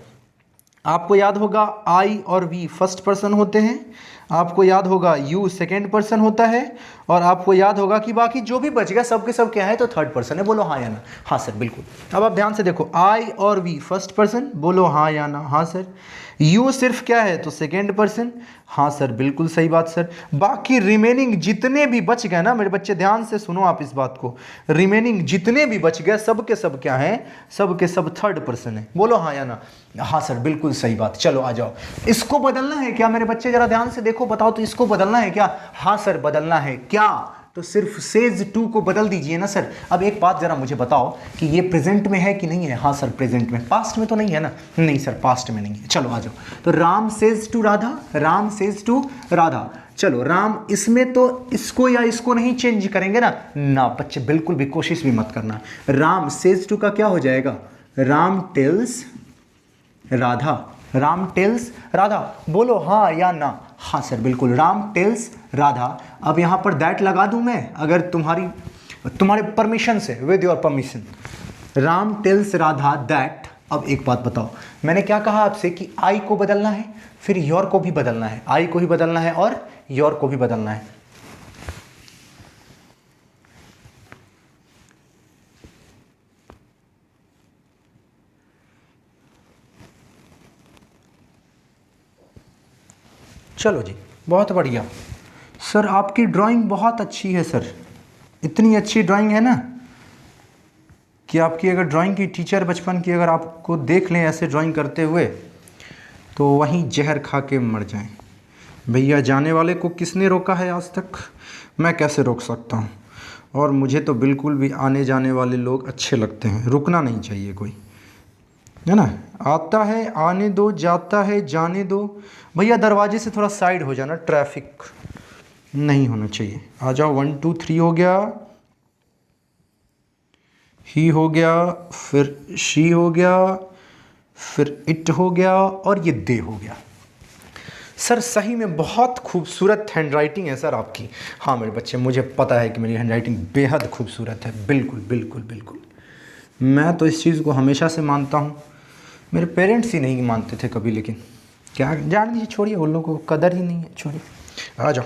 आपको याद होगा आई और वी फर्स्ट पर्सन होते हैं, आपको याद होगा यू सेकेंड पर्सन होता है, और आपको याद होगा कि बाकी जो भी बच गया सब के सब क्या है, तो थर्ड पर्सन है। बोलो हाँ या ना? हाँ सर बिल्कुल। अब आप ध्यान से देखो, आई और वी फर्स्ट पर्सन, बोलो हाँ या ना? हाँ सर। यू सिर्फ क्या है, तो सेकेंड पर्सन। हाँ सर बिल्कुल सही बात सर। बाकी रिमेनिंग जितने भी बच गए ना मेरे बच्चे, ध्यान से सुनो आप इस बात को, रिमेनिंग जितने भी बच गए सब के सब क्या हैं, सब के सब थर्ड पर्सन है। बोलो हाँ या ना? हाँ सर बिल्कुल सही बात। चलो आ जाओ, इसको बदलना है क्या मेरे बच्चे? जरा ध्यान से देखो, बताओ तो इसको बदलना है क्या? हाँ सर बदलना है। क्या? तो सिर्फ सेज टू को बदल दीजिए ना सर। अब एक बात जरा मुझे बताओ कि ये प्रेजेंट में है कि नहीं है? हाँ सर प्रेजेंट में। पास्ट में तो नहीं है ना? नहीं सर पास्ट में नहीं है। चलो आ जाओ, तो Ram says to Radha, Ram says to Radha. चलो राम, इसमें तो इसको या इसको नहीं चेंज करेंगे ना? ना बच्चे बिल्कुल भी कोशिश भी मत करना। राम सेज टू का क्या हो जाएगा? Ram tells Radha, Ram tells Radha. बोलो हाँ या ना? हाँ सर बिल्कुल, राम टेल्स राधा। अब यहाँ पर दैट लगा दूँ मैं, अगर तुम्हारे परमिशन से, with your permission. Ram tells Radha that. अब एक बात बताओ, मैंने क्या कहा आपसे कि आई को बदलना है, फिर योर को भी बदलना है, आई को भी बदलना है और योर को भी बदलना है। चलो जी, बहुत बढ़िया सर, आपकी ड्राइंग बहुत अच्छी है सर। इतनी अच्छी ड्राइंग है ना कि आपकी अगर ड्राइंग की टीचर बचपन की अगर आपको देख लें ऐसे ड्राइंग करते हुए, तो वहीं जहर खा के मर जाएं। भैया जाने वाले को किसने रोका है आज तक? मैं कैसे रोक सकता हूँ? और मुझे तो बिल्कुल भी आने जाने वाले लोग अच्छे लगते हैं, रुकना नहीं चाहिए कोई, है ना? आता है आने दो, जाता है जाने दो। भैया दरवाजे से थोड़ा साइड हो जाना, ट्रैफिक नहीं होना चाहिए। आ जाओ, 1 2 3 हो गया, ही हो गया, फिर शी हो गया, फिर इट हो गया, और ये दे हो गया। सर सही में बहुत खूबसूरत हैंडराइटिंग है सर आपकी। हाँ मेरे बच्चे, मुझे पता है कि मेरी हैंडराइटिंग बेहद खूबसूरत है। बिल्कुल बिल्कुल बिल्कुल, मैं तो इस चीज़ को हमेशा से मानता हूँ। मेरे पेरेंट्स ही नहीं मानते थे कभी, लेकिन क्या जान लीजिए, छोड़िए, उन लोगों को कदर ही नहीं है, छोड़िए। आ जाओ,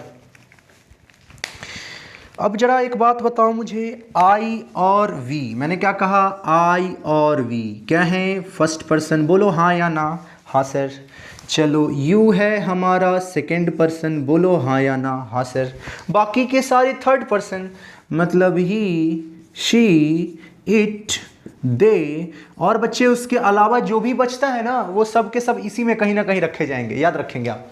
अब जरा एक बात बताओ मुझे, आई और वी, मैंने क्या कहा? आई और वी क्या हैं? First person. बोलो हाँ या ना? हाँ सर। चलो यू है हमारा सेकंड पर्सन, बोलो हाँ या ना? हाँ सर। बाकी के सारे थर्ड पर्सन, मतलब ही, शी, इट, दे, और बच्चे उसके अलावा जो भी बचता है ना, वो सब के सब इसी में कहीं ना कहीं रखे जाएंगे, याद रखेंगे आप।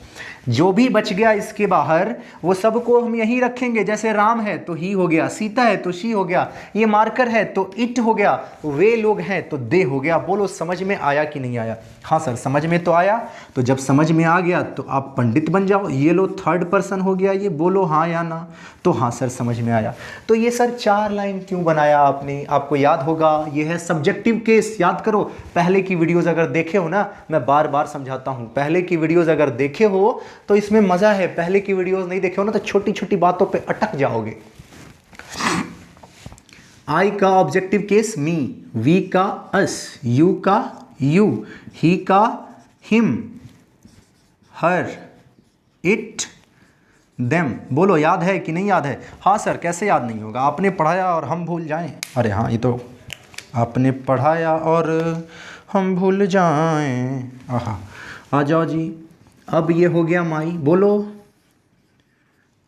जो भी बच गया इसके बाहर, वो सबको हम यहीं रखेंगे। जैसे राम है तो ही हो गया, सीता है तो शी हो गया, ये मार्कर है तो इट हो गया, वे लोग हैं तो दे हो गया। बोलो समझ में आया कि नहीं आया? हाँ सर समझ में तो आया। तो जब समझ में आ गया तो आप पंडित बन जाओ। ये लो थर्ड पर्सन हो गया ये, बोलो हाँ या ना? तो हाँ सर समझ में आया। तो ये सर 4 लाइन क्यों बनाया आपने? आपको याद होगा, ये है सब्जेक्टिव केस। याद करो, पहले की वीडियोज़ अगर देखे हो ना, मैं बार बार समझाता हूँ, पहले की वीडियोज़ अगर देखे हो तो इसमें मज़ा है। पहले की वीडियोज़ नहीं देखे हो ना तो छोटी छोटी बातों पे अटक जाओगे। आई का ऑब्जेक्टिव केस मी, वी का अस, यू का यू, ही का हिम, हर, इट, देम। बोलो याद है कि नहीं याद है? हाँ सर, कैसे याद नहीं होगा? आपने पढ़ाया और हम भूल जाएं? अरे हाँ, ये तो आपने पढ़ाया और हम भूल जाएं। आहा, आ जाओ जी। अब ये हो गया माई, बोलो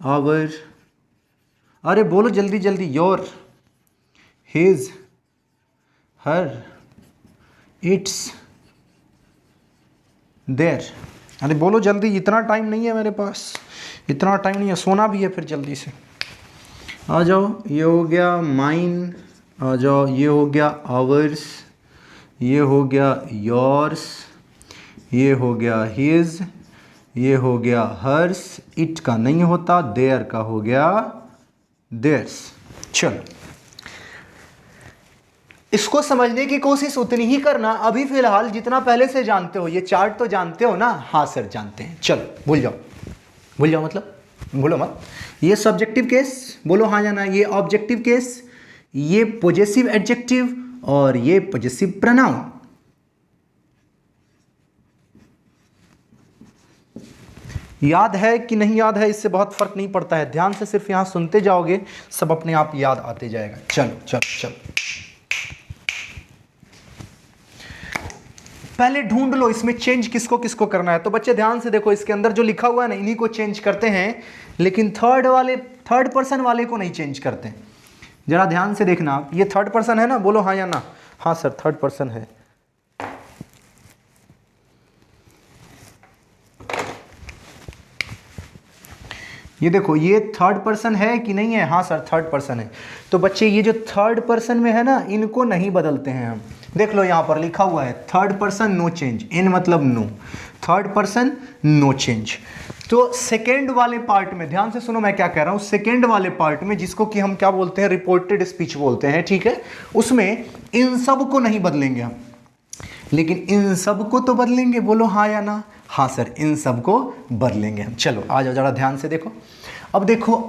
आवर, अरे बोलो जल्दी जल्दी, your, his, her, its, there. अरे बोलो जल्दी, इतना टाइम नहीं है मेरे पास, इतना टाइम नहीं है, सोना भी है फिर जल्दी से। आ जाओ, ये हो गया माइन, आ जाओ, ये हो गया आवर्स, ये हो गया योर्स, ये हो गया हिज, ये हो गया हर्स, इट का नहीं होता, देयर का हो गया देयर्स। चलो, इसको समझने की कोशिश उतनी ही करना अभी फिलहाल जितना पहले से जानते हो। ये चार्ट तो जानते हो ना? हाँ सर जानते हैं। चलो भूल जाओ, भूल जाओ मतलब भूलो मत। ये सब्जेक्टिव केस, बोलो हाँ या ना? ये ऑब्जेक्टिव केस, ये पॉजेसिव एडजेक्टिव, और ये पॉजेसिव प्रोनाउन। याद है कि नहीं याद है इससे बहुत फर्क नहीं पड़ता है, ध्यान से सिर्फ यहाँ सुनते जाओगे, सब अपने आप याद आते जाएगा। चलो चलो चलो, पहले ढूंढ लो इसमें चेंज किसको किसको करना है। तो बच्चे ध्यान से देखो, इसके अंदर जो लिखा हुआ है ना, इन्हीं को चेंज करते हैं, लेकिन थर्ड पर्सन वाले को नहीं चेंज करते। जरा ध्यान से देखना, ये थर्ड पर्सन है ना, बोलो हाँ या ना। हाँ सर थर्ड पर्सन है। ये देखो, ये थर्ड पर्सन है कि नहीं है? हाँ सर थर्ड पर्सन है। तो बच्चे ये जो थर्ड पर्सन में है ना, इनको नहीं बदलते हैं हम। देख लो यहाँ पर लिखा हुआ है थर्ड पर्सन नो चेंज, इन मतलब no, third person no change. तो सेकेंड वाले पार्ट में ध्यान से सुनो मैं क्या कह रहा हूँ, सेकेंड वाले पार्ट में जिसको कि हम क्या बोलते हैं, रिपोर्टेड स्पीच बोलते हैं, ठीक है, उसमें इन सब को नहीं बदलेंगे हम, लेकिन इन सब को तो बदलेंगे। बोलो हाँ या ना। हाँ सर इन सब को बदलेंगे हम। चलो आ जाओ, जरा ध्यान से देखो। अब देखो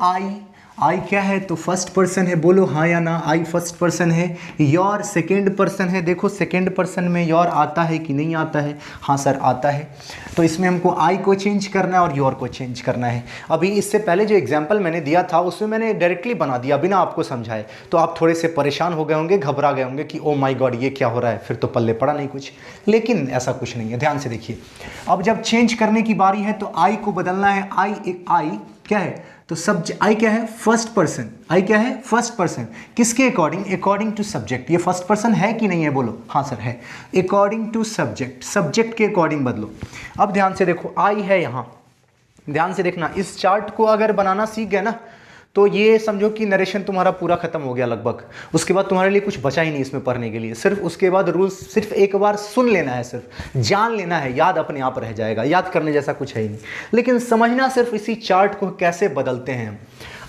आई क्या है, तो फर्स्ट पर्सन है, बोलो हाँ या ना। आई फर्स्ट पर्सन है। योर सेकेंड पर्सन है, देखो सेकेंड पर्सन में योर आता है कि नहीं आता है? हाँ सर आता है। तो इसमें हमको आई को चेंज करना है और योर को चेंज करना है। अभी इससे पहले जो एग्जाम्पल मैंने दिया था उसमें मैंने डायरेक्टली बना दिया बिना आपको समझाए, तो आप थोड़े से परेशान हो गए होंगे, घबरा गए होंगे कि ओ माई गॉड ये क्या हो रहा है, फिर तो पल्ले पड़ा नहीं कुछ। लेकिन ऐसा कुछ नहीं है, ध्यान से देखिए। अब जब चेंज करने की बारी है तो आई को बदलना है। आई क्या है, तो आई क्या है, फर्स्ट पर्सन। आई क्या है, फर्स्ट पर्सन। किसके अकॉर्डिंग? According to subject. ये फर्स्ट पर्सन है कि नहीं है? बोलो हाँ सर है। अकॉर्डिंग टू सब्जेक्ट, सब्जेक्ट के अकॉर्डिंग बदलो। अब ध्यान से देखो, आई है यहाँ, ध्यान से देखना। इस चार्ट को अगर बनाना सीख गए ना, तो ये समझो कि नरेशन तुम्हारा पूरा खत्म हो गया लगभग। उसके बाद तुम्हारे लिए कुछ बचा ही नहीं इसमें पढ़ने के लिए। सिर्फ उसके बाद रूल्स सिर्फ एक बार सुन लेना है, सिर्फ जान लेना है, याद अपने आप रह जाएगा। याद करने जैसा कुछ है ही नहीं, लेकिन समझना सिर्फ इसी चार्ट को कैसे बदलते हैं।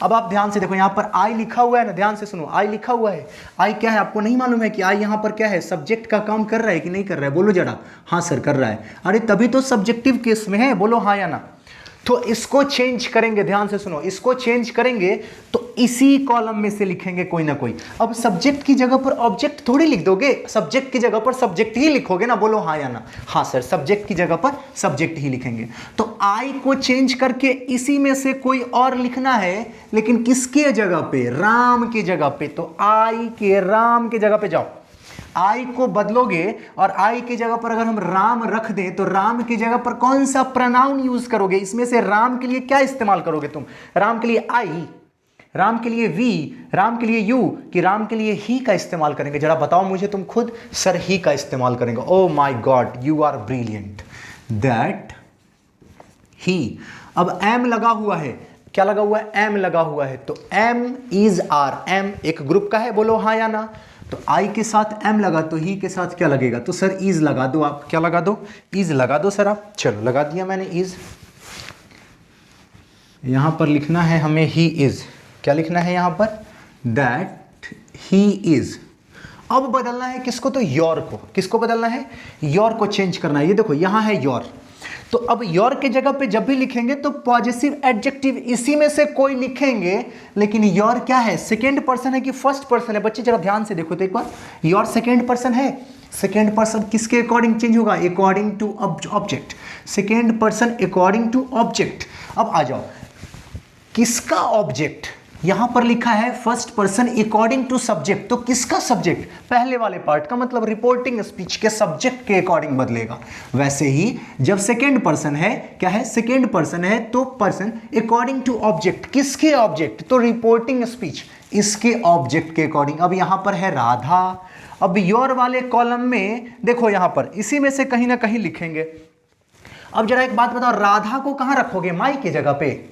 अब आप ध्यान से देखो, यहाँ पर आई लिखा हुआ है ना, ध्यान से सुनो, आई लिखा हुआ है। आई क्या है, आपको नहीं मालूम है कि आई यहाँ पर क्या है, सब्जेक्ट का काम कर रहा है कि नहीं कर रहा है? बोलो जरा। हाँ सर कर रहा है। अरे तभी तो सब्जेक्टिव केस में है, बोलो हाँ या ना। तो इसको चेंज करेंगे, ध्यान से सुनो, इसको चेंज करेंगे तो इसी कॉलम में से लिखेंगे कोई ना कोई। अब सब्जेक्ट की जगह पर ऑब्जेक्ट थोड़ी लिख दोगे, सब्जेक्ट की जगह पर सब्जेक्ट ही लिखोगे ना। बोलो हाँ या ना। हाँ सर सब्जेक्ट की जगह पर सब्जेक्ट ही लिखेंगे। तो आई को चेंज करके इसी में से कोई और लिखना है, लेकिन किसके जगह पे? राम की जगह पे। तो आई के राम की जगह पे जाओ, आई को बदलोगे और आई की जगह पर अगर हम राम रख दें तो राम की जगह पर कौन सा प्रोनाउन यूज करोगे? इसमें से राम के लिए क्या इस्तेमाल करोगे तुम? राम के लिए आई, राम के लिए वी, राम के लिए यू, कि राम के लिए ही का इस्तेमाल करेंगे? जरा बताओ मुझे तुम खुद। सर ही का इस्तेमाल करेंगे। Oh my God you are brilliant. That he. अब एम लगा हुआ है, क्या लगा हुआ है? एम लगा हुआ है। तो एम इज आर, एम एक ग्रुप का है, बोलो हाँ या ना। तो आई के साथ एम लगा तो ही के साथ क्या लगेगा? तो सर इज लगा दो आप। क्या लगा दो? इज लगा दो सर आप। चलो लगा दिया मैंने इज। यहां पर लिखना है हमें ही इज। क्या लिखना है यहां पर? That he is. अब बदलना है किसको? तो योर को। किसको बदलना है? योर को चेंज करना है। ये देखो यहां है योर, तो अब योर के जगह पे जब भी लिखेंगे तो पॉजिटिव एडजेक्टिव इसी में से कोई लिखेंगे। लेकिन योर क्या है? सेकेंड पर्सन है कि फर्स्ट पर्सन है? बच्चे जरा ध्यान से देखो तो एक बार, योर सेकेंड पर्सन है। सेकेंड पर्सन किसके अकॉर्डिंग चेंज होगा? According to object. Second person according to object. अब आ जाओ, किसका ऑब्जेक्ट? यहां पर लिखा है first person according to subject. तो किसका सब्जेक्ट? पहले वाले पार्ट का, मतलब रिपोर्टिंग स्पीच के सब्जेक्ट के अकॉर्डिंग बदलेगा। वैसे ही जब सेकेंड पर्सन है, क्या है? सेकेंड पर्सन है तो पर्सन अकॉर्डिंग टू ऑब्जेक्ट। किसके ऑब्जेक्ट? तो रिपोर्टिंग स्पीच इसके ऑब्जेक्ट के अकॉर्डिंग। अब यहां पर है राधा। अब योर वाले कॉलम में देखो, यहां पर इसी में से कहीं ना कहीं लिखेंगे। अब जरा एक बात बताओ, राधा को कहां रखोगे? माई की जगह पे।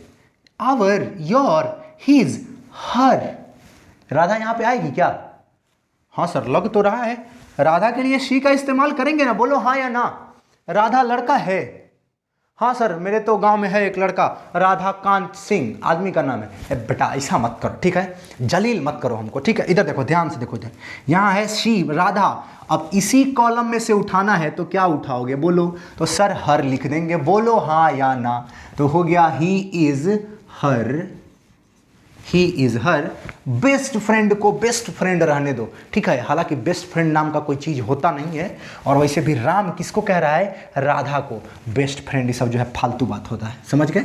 आवर, योर, हिज, हर। राधा यहां पे आएगी क्या? हाँ सर लग तो रहा है। राधा के लिए शी का इस्तेमाल करेंगे ना? बोलो हाँ या ना। राधा लड़का है। हाँ सर मेरे तो गांव में है एक लड़का, राधा कांत सिंह आदमी का नाम है। बेटा ऐसा मत करो, ठीक है? जलील मत करो हमको, ठीक है? इधर देखो, ध्यान से देखो, इधर यहाँ है शी, राधा। अब इसी कॉलम में से उठाना है तो क्या उठाओगे? बोलो। तो सर हर लिख देंगे। बोलो हाँ या ना। तो हो गया he is her he is her best friend को बेस्ट फ्रेंड रहने दो, ठीक है। हालांकि बेस्ट फ्रेंड नाम का कोई चीज होता नहीं है, और वैसे भी राम किसको कह रहा है, राधा को बेस्ट फ्रेंड। ये सब जो है फालतू बात होता है, समझ गए।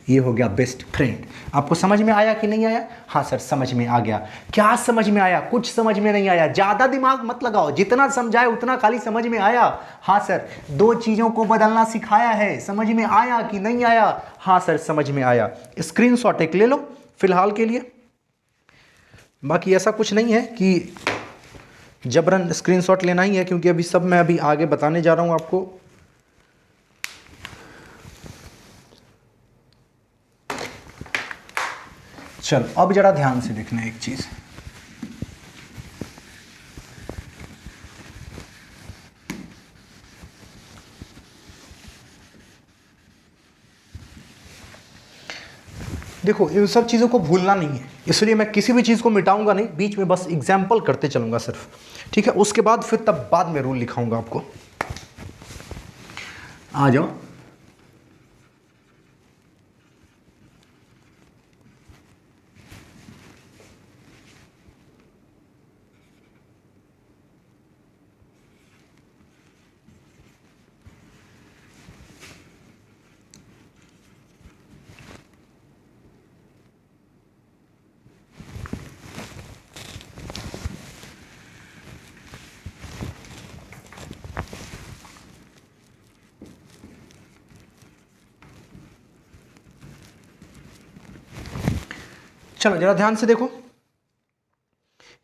ये हो गया बेस्ट फ्रेंड। आपको समझ में आया कि नहीं आया? हाँ सर समझ में आ गया। क्या समझ में आया? कुछ समझ में नहीं आया। ज्यादा दिमाग मत लगाओ, जितना समझाए उतना खाली समझ में आया। हाँ सर दो चीजों को बदलना सिखाया है, समझ में आया कि नहीं आया? हाँ सर समझ में आया। स्क्रीनशॉट एक ले लो फिलहाल के लिए, बाकी ऐसा कुछ नहीं है कि जबरन स्क्रीनशॉट लेना ही है, क्योंकि अभी सब मैं अभी आगे बताने जा रहा हूं आपको। चलो अब जरा ध्यान से देखना एक चीज। देखो इन सब चीज़ों को भूलना नहीं है, इसलिए मैं किसी भी चीज़ को मिटाऊंगा नहीं, बीच में बस एग्जाम्पल करते चलूंगा सिर्फ, ठीक है। उसके बाद फिर तब बाद में रूल लिखाऊंगा आपको। आ जाओ। चलो जरा ध्यान से देखो,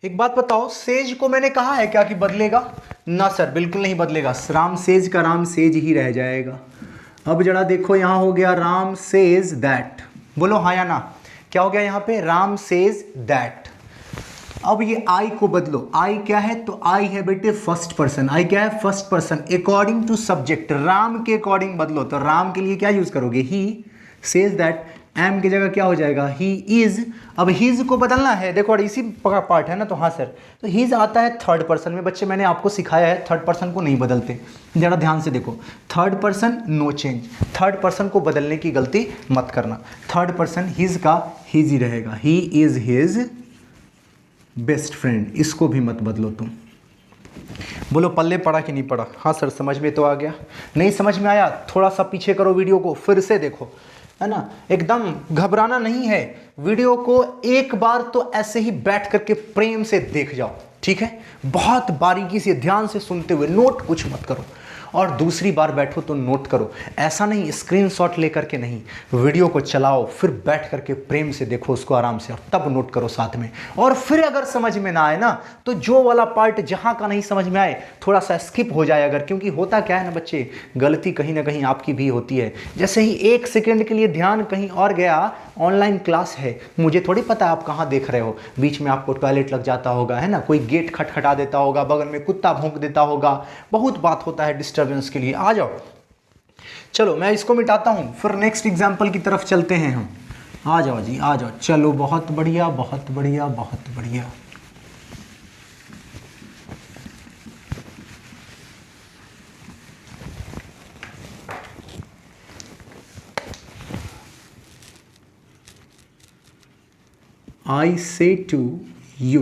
एक बात बताओ, सेज को मैंने कहा है क्या कि बदलेगा? ना सर बिल्कुल नहीं बदलेगा, राम सेज का राम सेज ही रह जाएगा। अब जरा देखो यहां हो गया राम सेज दैट, बोलो हाँ या ना। क्या हो गया यहां पे? Ram says that. अब ये आई को बदलो, आई क्या है? तो आई है बेटे फर्स्ट पर्सन। आई क्या है? First person. According to subject, Ram के अकॉर्डिंग बदलो, तो राम के लिए क्या यूज करोगे? He says that. एम की जगह क्या हो जाएगा? He is. अब हीज को बदलना है, देखो और इसी का पार्ट है ना, तो हाँ सर, तो हीज आता है थर्ड पर्सन में। बच्चे मैंने आपको सिखाया है थर्ड पर्सन को नहीं बदलते, जरा ध्यान से देखो। Third person no change, third person को बदलने की गलती मत करना। थर्ड पर्सन हिज का हिज ही रहेगा, he is his best friend, इसको भी मत बदलो तुम। बोलो पल्ले पड़ा कि नहीं पड़ा? हाँ सर समझ में तो आ गया। नहीं समझ में आया थोड़ा सा पीछे करो वीडियो को, फिर से देखो, है ना। एकदम घबराना नहीं है, वीडियो को एक बार तो ऐसे ही बैठ करके प्रेम से देख जाओ, ठीक है। बहुत बारीकी से ध्यान से सुनते हुए, नोट कुछ मत करो। और दूसरी बार बैठो तो नोट करो, ऐसा नहीं स्क्रीनशॉट लेकर के नहीं, वीडियो को चलाओ फिर बैठ करके प्रेम से देखो उसको आराम से, और तब नोट करो साथ में। और फिर अगर समझ में ना आए ना, तो जो वाला पार्ट जहां का नहीं समझ में आए थोड़ा सा स्किप हो जाए अगर, क्योंकि होता क्या है ना बच्चे, गलती कहीं ना कहीं आपकी भी होती है। जैसे ही एक सेकेंड के लिए ध्यान कहीं और गया, ऑनलाइन क्लास है, मुझे थोड़ी पता आप कहाँ देख रहे हो, बीच में आपको टॉयलेट लग जाता होगा, है ना, कोई गेट खटखटा देता होगा, बगल में कुत्ता भौंक देता होगा, बहुत बात होता है डिस्टर्बेंस के लिए। आ जाओ, चलो मैं इसको मिटाता हूं, फिर नेक्स्ट एग्जाम्पल की तरफ चलते हैं हम। आ जाओ जी आ जाओ, चलो बहुत बढ़िया बहुत बढ़िया बहुत बढ़िया। I say to you,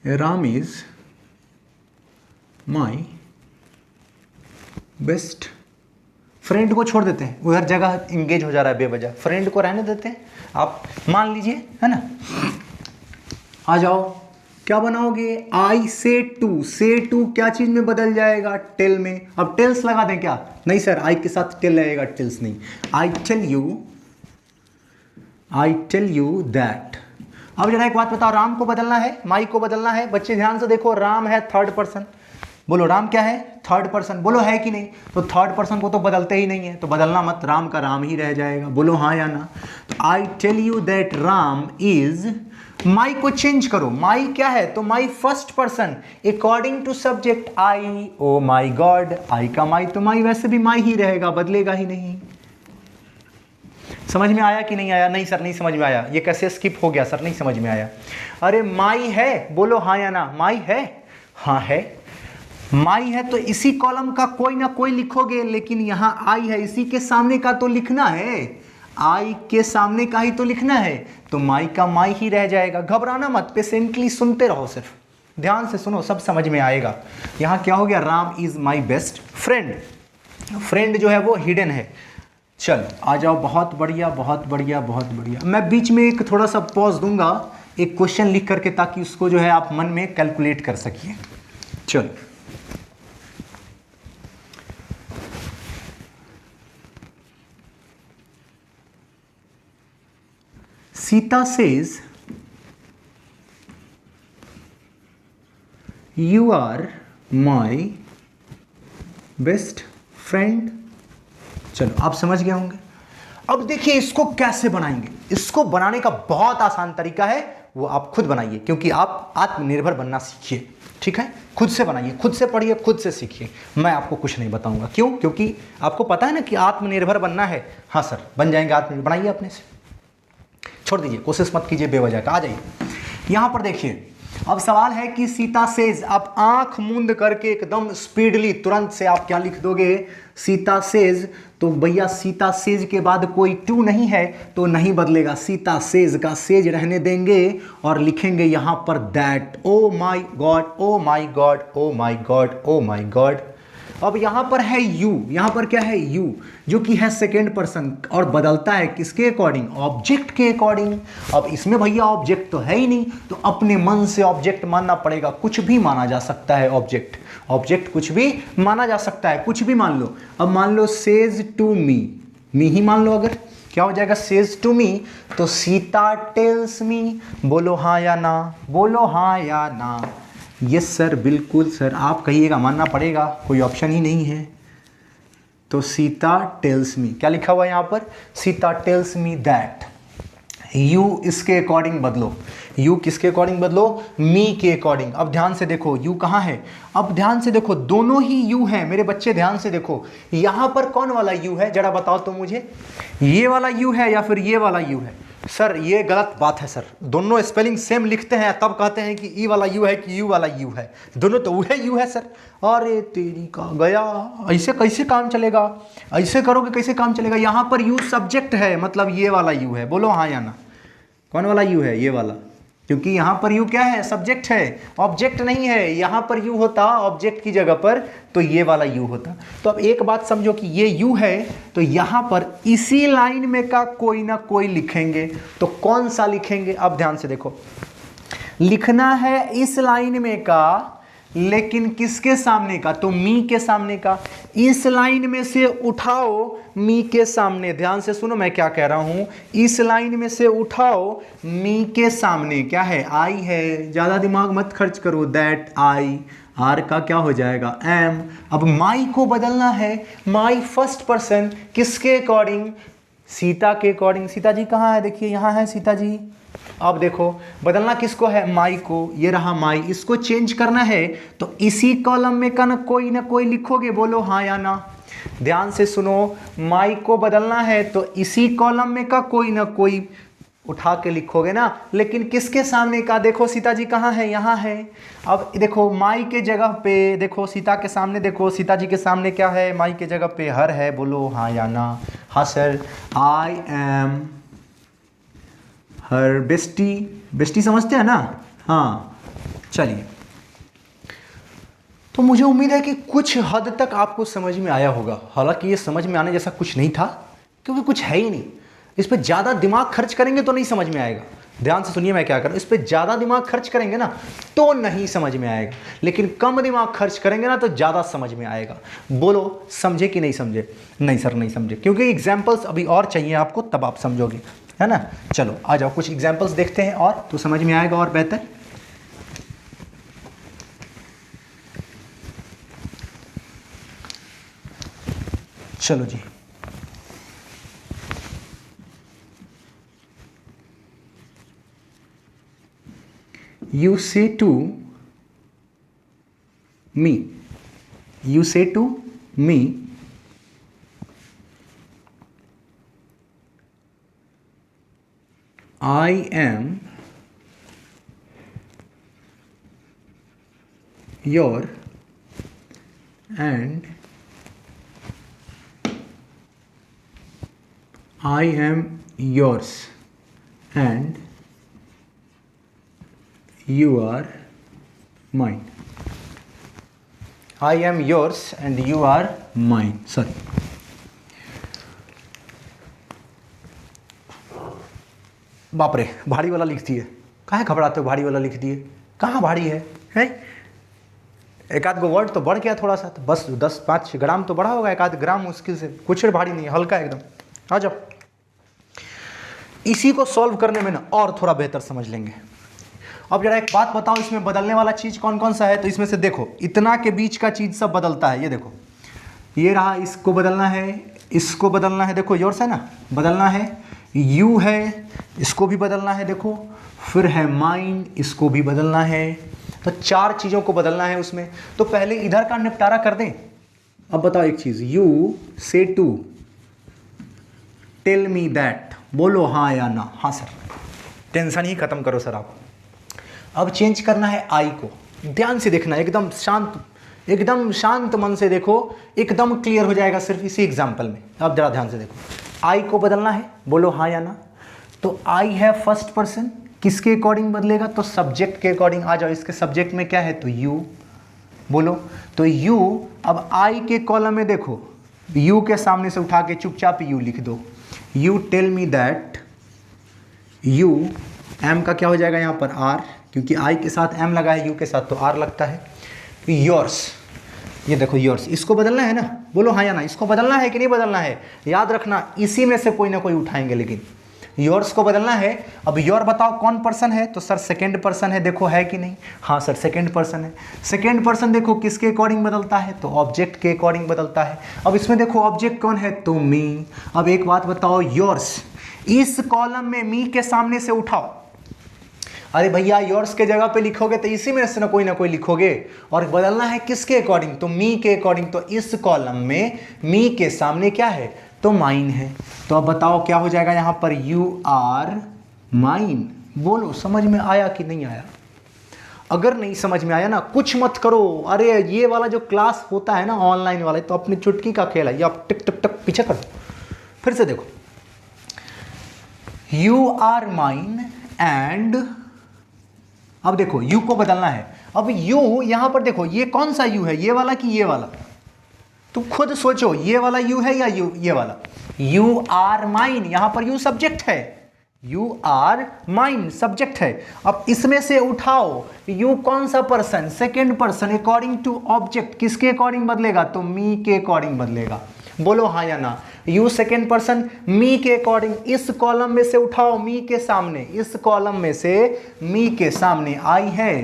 Ram is my best friend. को छोड़ देते हैं, उधर जगह इंगेज हो जा रहा है बेवजह, फ्रेंड को रहने देते हैं, आप मान लीजिए, है ना। आ जाओ, क्या बनाओगे? आई से टू क्या चीज में बदल जाएगा? टेल में। अब टेल्स लगा दें क्या? नहीं सर, आई के साथ टेल लगेगा, टेल्स नहीं। I tell you that. अब जरा एक बात बताओ, राम को बदलना है, माई को बदलना है? बच्चे ध्यान से देखो, राम है थर्ड पर्सन, बोलो राम क्या है? थर्ड पर्सन, बोलो है कि नहीं? तो थर्ड पर्सन को तो बदलते ही नहीं है, तो बदलना मत, राम का राम ही रह जाएगा, बोलो हाँ या ना। तो I tell you that Ram is, my को चेंज करो, माई क्या है? तो my first person, according to subject I, oh my God, I का माई, तो माई वैसे भी माई ही रहेगा, बदलेगा ही नहीं। समझ में आया कि नहीं आया? नहीं सर नहीं समझ में आया, ये कैसे स्किप हो गया सर, नहीं समझ में आया। अरे माई है, बोलो हाँ या ना। माई है, हाँ है। माई है तो इसी कॉलम का कोई ना कोई लिखोगे, लेकिन यहां आई है, इसी के सामने का तो लिखना है, आई के सामने का ही तो लिखना है, तो माई का माई ही रह जाएगा। घबराना मत, पेशेंटली सुनते रहो, सिर्फ ध्यान से सुनो, सब समझ में आएगा। यहां क्या हो गया, Ram is my best friend. Friend जो है वो हिडन है। चल आ जाओ, बहुत बढ़िया बहुत बढ़िया बहुत बढ़िया। मैं बीच में एक थोड़ा सा पॉज दूंगा, एक क्वेश्चन लिख करके, ताकि उसको जो है आप मन में कैलकुलेट कर सकिए। चलो Sita says you are my best friend. चलो आप समझ गए होंगे। अब देखिए इसको कैसे बनाएंगे। इसको बनाने का बहुत आसान तरीका है, वो आप खुद बनाइए, क्योंकि आप आत्मनिर्भर बनना सीखिए। ठीक है, खुद से बनाइए, खुद से पढ़िए, खुद से सीखिए। मैं आपको कुछ नहीं बताऊंगा। क्यों? क्योंकि आपको पता है ना कि आत्मनिर्भर बनना है। हाँ सर बन जाएंगे आत्मनिर्भर, बनाइए अपने से, छोड़ दीजिए, कोशिश मत कीजिए बेवजह का। आ जाइए यहां पर देखिए। अब सवाल है कि सीता सेज, आप आंख मूंद करके एकदम स्पीडली तुरंत से आप क्या लिख दोगे, सीता सेज। तो भैया सीता सेज के बाद कोई टू नहीं है तो नहीं बदलेगा, सीता सेज का सेज रहने देंगे और लिखेंगे यहां पर that. Oh my God, oh my God, oh my God, oh my God. अब यहां पर है यू, यहां पर क्या है, यू, जो कि है सेकेंड पर्सन और बदलता है किसके अकॉर्डिंग, ऑब्जेक्ट के अकॉर्डिंग। अब इसमें भैया ऑब्जेक्ट तो है ही नहीं, तो अपने मन से ऑब्जेक्ट मानना पड़ेगा। कुछ भी माना जा सकता है ऑब्जेक्ट, ऑब्जेक्ट कुछ भी माना जा सकता है, कुछ भी मान लो। अब मान लो सेज टू मी, मी ही मान लो, अगर क्या हो जाएगा सेज टू मी, तो सीता टेल्स मी। बोलो हाँ या ना, बोलो हाँ या ना। यस सर, बिल्कुल सर, आप कहिएगा, मानना पड़ेगा, कोई ऑप्शन ही नहीं है। तो सीता टेल्स मी, क्या लिखा हुआ है यहां पर, Sita tells me that. You इसके अकॉर्डिंग बदलो, यू किसके अकॉर्डिंग बदलो, मी के अकॉर्डिंग। अब ध्यान से देखो यू कहाँ है, अब ध्यान से देखो, दोनों ही यू है मेरे बच्चे, ध्यान से देखो। यहां पर कौन वाला यू है जरा बताओ तो मुझे, ये वाला यू है या फिर ये वाला यू है? सर ये गलत बात है सर, दोनों स्पेलिंग सेम लिखते हैं तब कहते हैं कि ई वाला यू है कि यू वाला यू है, दोनों तो वह यू है सर। अरे तेरी का गया, ऐसे कैसे काम चलेगा, ऐसे करोगे कैसे काम चलेगा। यहाँ पर यू सब्जेक्ट है, मतलब ये वाला यू है, बोलो हाँ या ना। कौन वाला यू है, ये वाला, क्योंकि यहाँ पर यू क्या है, सब्जेक्ट है, ऑब्जेक्ट नहीं है। यहाँ पर यू होता ऑब्जेक्ट की जगह पर, तो ये वाला यू होता। तो अब एक बात समझो कि ये यू है, तो यहाँ पर इसी लाइन में का कोई ना कोई लिखेंगे, तो कौन सा लिखेंगे। अब ध्यान से देखो, लिखना है इस लाइन में का, लेकिन किसके सामने का, तो मी के सामने का। इस लाइन में से उठाओ मी के सामने, ध्यान से सुनो मैं क्या कह रहा हूं, इस लाइन में से उठाओ मी के सामने, क्या है, आई है, ज्यादा दिमाग मत खर्च करो, दैट आई, आर का क्या हो जाएगा, एम। अब माई को बदलना है, माई फर्स्ट पर्सन किसके अकॉर्डिंग, सीता के अकॉर्डिंग। सीता जी कहाँ है, देखिए यहाँ है सीता जी। अब देखो बदलना किसको है, माई को, ये रहा माई, इसको चेंज करना है तो इसी कॉलम में का ना कोई लिखोगे, बोलो हाँ या ना। ध्यान से सुनो, माई को बदलना है तो इसी कॉलम में का कोई ना कोई उठा के लिखोगे ना, लेकिन किसके सामने का, देखो सीता जी कहाँ है, यहाँ है। अब देखो माई के जगह पे देखो, सीता के सामने देखो, सीता जी के सामने क्या है, माई के जगह पे हर है, बोलो हाँ या ना। हाँ sir, I am her bestie, bestie समझते हैं ना, हाँ। चलिए, तो मुझे उम्मीद है कि कुछ हद तक आपको समझ में आया होगा। हालांकि ये समझ में आने जैसा कुछ नहीं था, क्योंकि कुछ है ही नहीं। इस पर ज़्यादा दिमाग खर्च करेंगे तो नहीं समझ में आएगा। ध्यान से सुनिए मैं क्या कर रहा हूँ, इस पर ज़्यादा दिमाग खर्च करेंगे ना तो नहीं समझ में आएगा, लेकिन कम दिमाग खर्च करेंगे ना तो ज़्यादा समझ में आएगा। बोलो समझे कि नहीं समझे? नहीं सर नहीं समझे, क्योंकि एग्जाम्पल्स अभी और चाहिए आपको, तब आप समझोगे, है ना। चलो आ जाओ, कुछ एग्जाम्पल्स देखते हैं और तो समझ में आएगा और बेहतर। चलो जी, you say to me, you say to me, I am your and I am yours and you are mine. I am yours and you are mine. Sorry. बाप रे, भारी वाला लिख दिए। काहे घबराते हो? भारी वाला लिख दिए। कहाँ भारी है? एक आध गो वर्ड तो बढ़ गया थोड़ा सा, तो बस 10-5 ग्राम तो बढ़ा होगा, एक आध ग्राम मुश्किल से, कुछ भारी नहीं है, हल्का एकदम। आ जाओ, इसी को सॉल्व करने में ना और थोड़ा बेहतर समझ लेंगे। अब जरा एक बात बताओ, इसमें बदलने वाला चीज कौन कौन सा है? तो इसमें से देखो, इतना के बीच का चीज सब बदलता है। ये देखो, ये रहा, इसको बदलना है, इसको बदलना है, देखो योर्स है ना, बदलना है, यू है, इसको भी बदलना है, देखो, फिर है माइन, इसको भी बदलना है। तो 4 चीजों को बदलना है उसमें। तो पहले इधर का निपटारा कर दें। अब बताओ एक चीज, यू से टू टेल मी दैट, बोलो हाँ या ना। हाँ सर, टेंशन ही खत्म करो सर आप। अब चेंज करना है आई को, ध्यान से देखना, एकदम शांत मन से देखो, एकदम क्लियर हो जाएगा सिर्फ इसी एग्जाम्पल में। अब जरा ध्यान से देखो, आई को बदलना है, बोलो हाँ या ना। तो आई है फर्स्ट पर्सन, किसके अकॉर्डिंग बदलेगा? तो सब्जेक्ट के अकॉर्डिंग। आ जाओ, इसके सब्जेक्ट में क्या है? तो यू, बोलो। तो यू, अब आई के कॉलम में देखो, यू के सामने से उठा के चुपचाप यू लिख दो। You tell me that, you, am का क्या हो जाएगा यहाँ पर? आर, क्योंकि आई के साथ एम लगा है, यू के साथ तो आर लगता है। योर्स, ये देखो योर्स, इसको बदलना है ना, बोलो हाँ या ना। इसको बदलना है कि नहीं बदलना है? याद रखना, इसी में से कोई ना कोई उठाएंगे, लेकिन योर्स को बदलना है। अब योर बताओ कौन पर्सन है? तो सर सेकेंड पर्सन है, देखो है कि नहीं? हाँ सर सेकेंड पर्सन है। सेकेंड पर्सन देखो किसके अकॉर्डिंग बदलता है? तो ऑब्जेक्ट के अकॉर्डिंग बदलता है। अब इसमें देखो ऑब्जेक्ट कौन है? तो मी। अब एक बात बताओ, योर्स, इस कॉलम में मी के सामने से उठाओ। अरे भैया, योर्स के जगह पे लिखोगे तो इसी में से ना कोई लिखोगे, और बदलना है किसके अकॉर्डिंग? तो मी के अकॉर्डिंग। तो इस कॉलम में मी के सामने क्या है? तो माइन है। तो अब बताओ क्या हो जाएगा यहाँ पर? You are mine. बोलो समझ में आया कि नहीं आया? अगर नहीं समझ में आया ना, कुछ मत करो। अरे ये वाला जो क्लास होता है ना ऑनलाइन वाला, तो अपनी चुटकी का खेल है, ये आप टिक टिक टिक पीछे करो। फिर से देखो, यू आर माइन एंड, अब देखो यू को बदलना है। अब यू यहां पर देखो, ये कौन सा यू है? ये वाला कि ये वाला? तुम खुद सोचो, ये वाला यू है या ये वाला? यू आर माइन, यहां पर यू सब्जेक्ट है, यू आर माइन सब्जेक्ट है। अब इसमें से उठाओ, यू कौन सा पर्सन? Second person, according to object. किसके अकॉर्डिंग बदलेगा? तो मी के अकॉर्डिंग बदलेगा। बोलो हाँ या ना। यू सेकेंड पर्सन, मी के अकॉर्डिंग। इस कॉलम में से उठाओ मी के सामने, इस कॉलम में से मी के सामने आई है,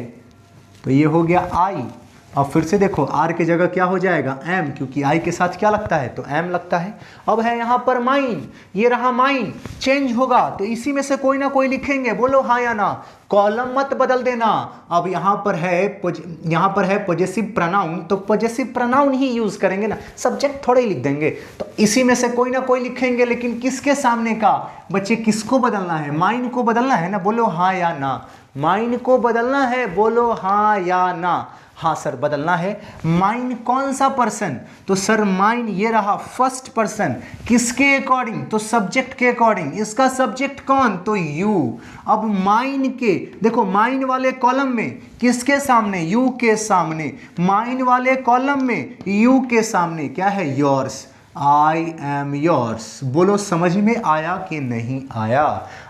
तो ये हो गया आई। अब फिर से देखो, आर की जगह क्या हो जाएगा? एम, क्योंकि आई के साथ क्या लगता है? तो एम लगता है। अब है यहाँ पर माइन, ये रहा माइन, चेंज होगा तो इसी में से कोई ना कोई लिखेंगे। बोलो हाँ या ना। कॉलम मत बदल देना। अब यहाँ पर है पॉजेसिव प्रोनाउन, तो पॉजेसिव प्रोनाउन ही यूज करेंगे ना, सब्जेक्ट थोड़े ही लिख देंगे। तो इसी में से कोई ना कोई लिखेंगे, लेकिन किसके सामने का? बच्चे किसको बदलना है? माइन को बदलना है ना। बोलो हाँ या ना। माइन को बदलना है, बोलो हाँ या ना। हाँ सर बदलना है। माइन कौन सा पर्सन? तो सर माइन ये रहा फर्स्ट पर्सन, किसके अकॉर्डिंग? तो सब्जेक्ट के अकॉर्डिंग। इसका सब्जेक्ट कौन? तो यू। अब माइन के देखो, माइन वाले कॉलम में किसके सामने? यू के सामने। माइन वाले कॉलम में यू के सामने क्या है? योर्स। I am yours. बोलो समझ में आया कि नहीं आया?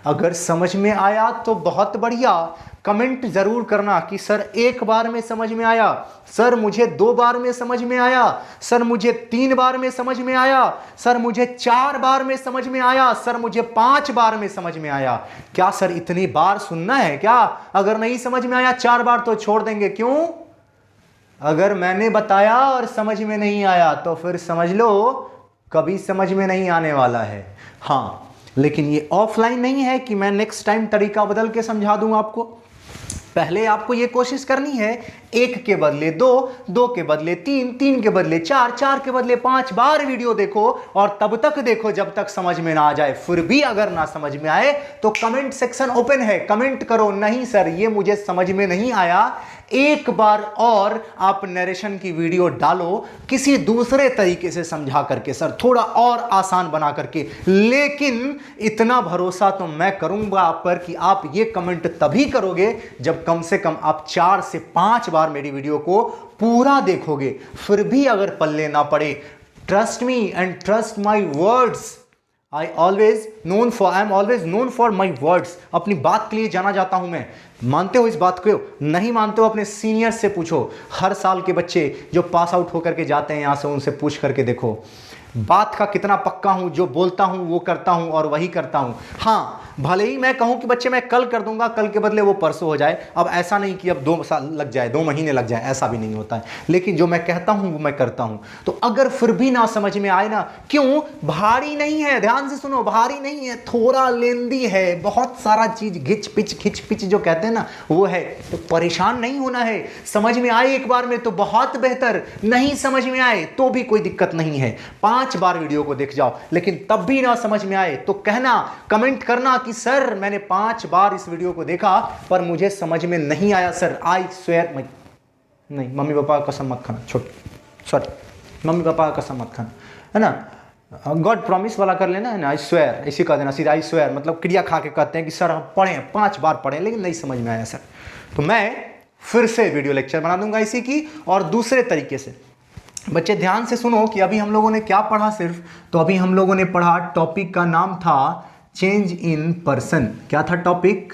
अगर समझ में आया तो बहुत बढ़िया, कमेंट जरूर करना कि सर एक बार में समझ में आया, सर मुझे 2 बार में समझ में आया, सर मुझे 3 बार में समझ में आया, सर मुझे 4 बार में समझ में आया, सर मुझे 5 बार में समझ में आया। क्या सर इतनी बार सुनना है क्या? अगर नहीं समझ में आया 4 बार तो छोड़ देंगे। क्यों? अगर मैंने बताया और समझ में नहीं आया तो फिर समझ लो कभी समझ में नहीं आने वाला है। हाँ, लेकिन ये ऑफलाइन नहीं है कि मैं नेक्स्ट टाइम तरीका बदल के समझा दूं आपको। पहले आपको ये कोशिश करनी है 1 के बदले 2, 2 के बदले 3, 3 के बदले 4, 4 के बदले 5 बार वीडियो देखो और तब तक देखो जब तक समझ में ना आ जाए। फिर भी अगर ना समझ में आए तो कमेंट सेक्शन ओपन है, कमेंट करो, नहीं सर ये मुझे समझ में नहीं आया, एक बार और आप नरेशन की वीडियो डालो किसी दूसरे तरीके से समझा करके, सर थोड़ा और आसान बना करके। लेकिन इतना भरोसा तो मैं करूंगा आप पर कि आप ये कमेंट तभी करोगे जब कम से कम आप 4 से 5 बार मेरी वीडियो को पूरा देखोगे। फिर भी अगर पल्ले ना पड़े, trust me and trust my words, I am always known for my words. अपनी बात के लिए जाना जाता हूं मैं। मानते हो इस बात को? नहीं मानते हो अपने सीनियर से पूछो। हर साल के बच्चे जो पास आउट होकर के जाते हैं यहां से, उनसे पूछ करके देखो बात का कितना पक्का हूं। जो बोलता हूं वो करता हूं और वही करता हूं। हाँ, भले ही मैं कहूं कि बच्चे मैं कल कर दूंगा, कल के बदले वो परसों हो जाए। अब ऐसा नहीं कि अब 2 साल लग जाए, 2 महीने लग जाए, ऐसा भी नहीं होता है। लेकिन जो मैं कहता हूं वो मैं करता हूं। तो अगर फिर भी ना समझ में आए ना, क्यों? भारी नहीं है, ध्यान से सुनो, भारी नहीं है, थोड़ा लेंदी है, बहुत सारा चीज घिच पिच जो कहते हैं ना वो है। तो परेशान नहीं होना है। समझ में आए एक बार में तो बहुत बेहतर, नहीं समझ में आए तो भी कोई दिक्कत नहीं है। 5 बार वीडियो को देख जाओ, लेकिन तब भी ना समझ में आए तो कहना, कमेंट करना कि सर मैंने 5 बार इस वीडियो को देखा पर मुझे समझ में नहीं आया सर, आई स्वेयर। नहीं, मम्मी पापा का कसम मत खाना, सॉरी, मम्मी पापा का कसम मत खाना, है ना। गॉड प्रॉमिस वाला कर लेना है ना, आई स्वेयर, इसी कह देना सीधा, आई स्वेयर मतलब क्रिया खा के कहते हैं कि सर हम पढ़े 5 बार पढ़े लेकिन नहीं समझ में आया सर। तो मैं फिर से वीडियो लेक्चर बना दूंगा इसी की और दूसरे तरीके से। बच्चे ध्यान से सुनो कि अभी हम लोगों ने क्या पढ़ा सिर्फ, तो अभी हम लोगों ने पढ़ा, टॉपिक का नाम था चेंज इन पर्सन। क्या था टॉपिक?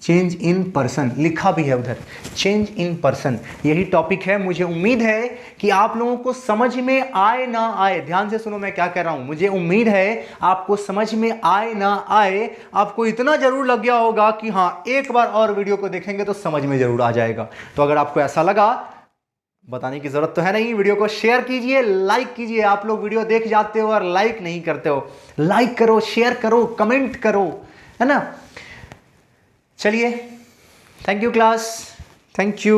चेंज इन पर्सन, लिखा भी है उधर, चेंज इन पर्सन, यही टॉपिक है। मुझे उम्मीद है कि आप लोगों को समझ में आए ना आए, ध्यान से सुनो मैं क्या कह रहा हूं, मुझे उम्मीद है आपको समझ में आए ना आए, आपको इतना जरूर लग गया होगा कि हाँ एक बार और वीडियो को देखेंगे तो समझ में जरूर आ जाएगा। तो अगर आपको ऐसा लगा, बताने की जरूरत तो है नहीं, वीडियो को शेयर कीजिए, लाइक कीजिए। आप लोग वीडियो देख जाते हो और लाइक नहीं करते हो, लाइक करो, शेयर करो, कमेंट करो, है ना। चलिए, thank you class, thank you.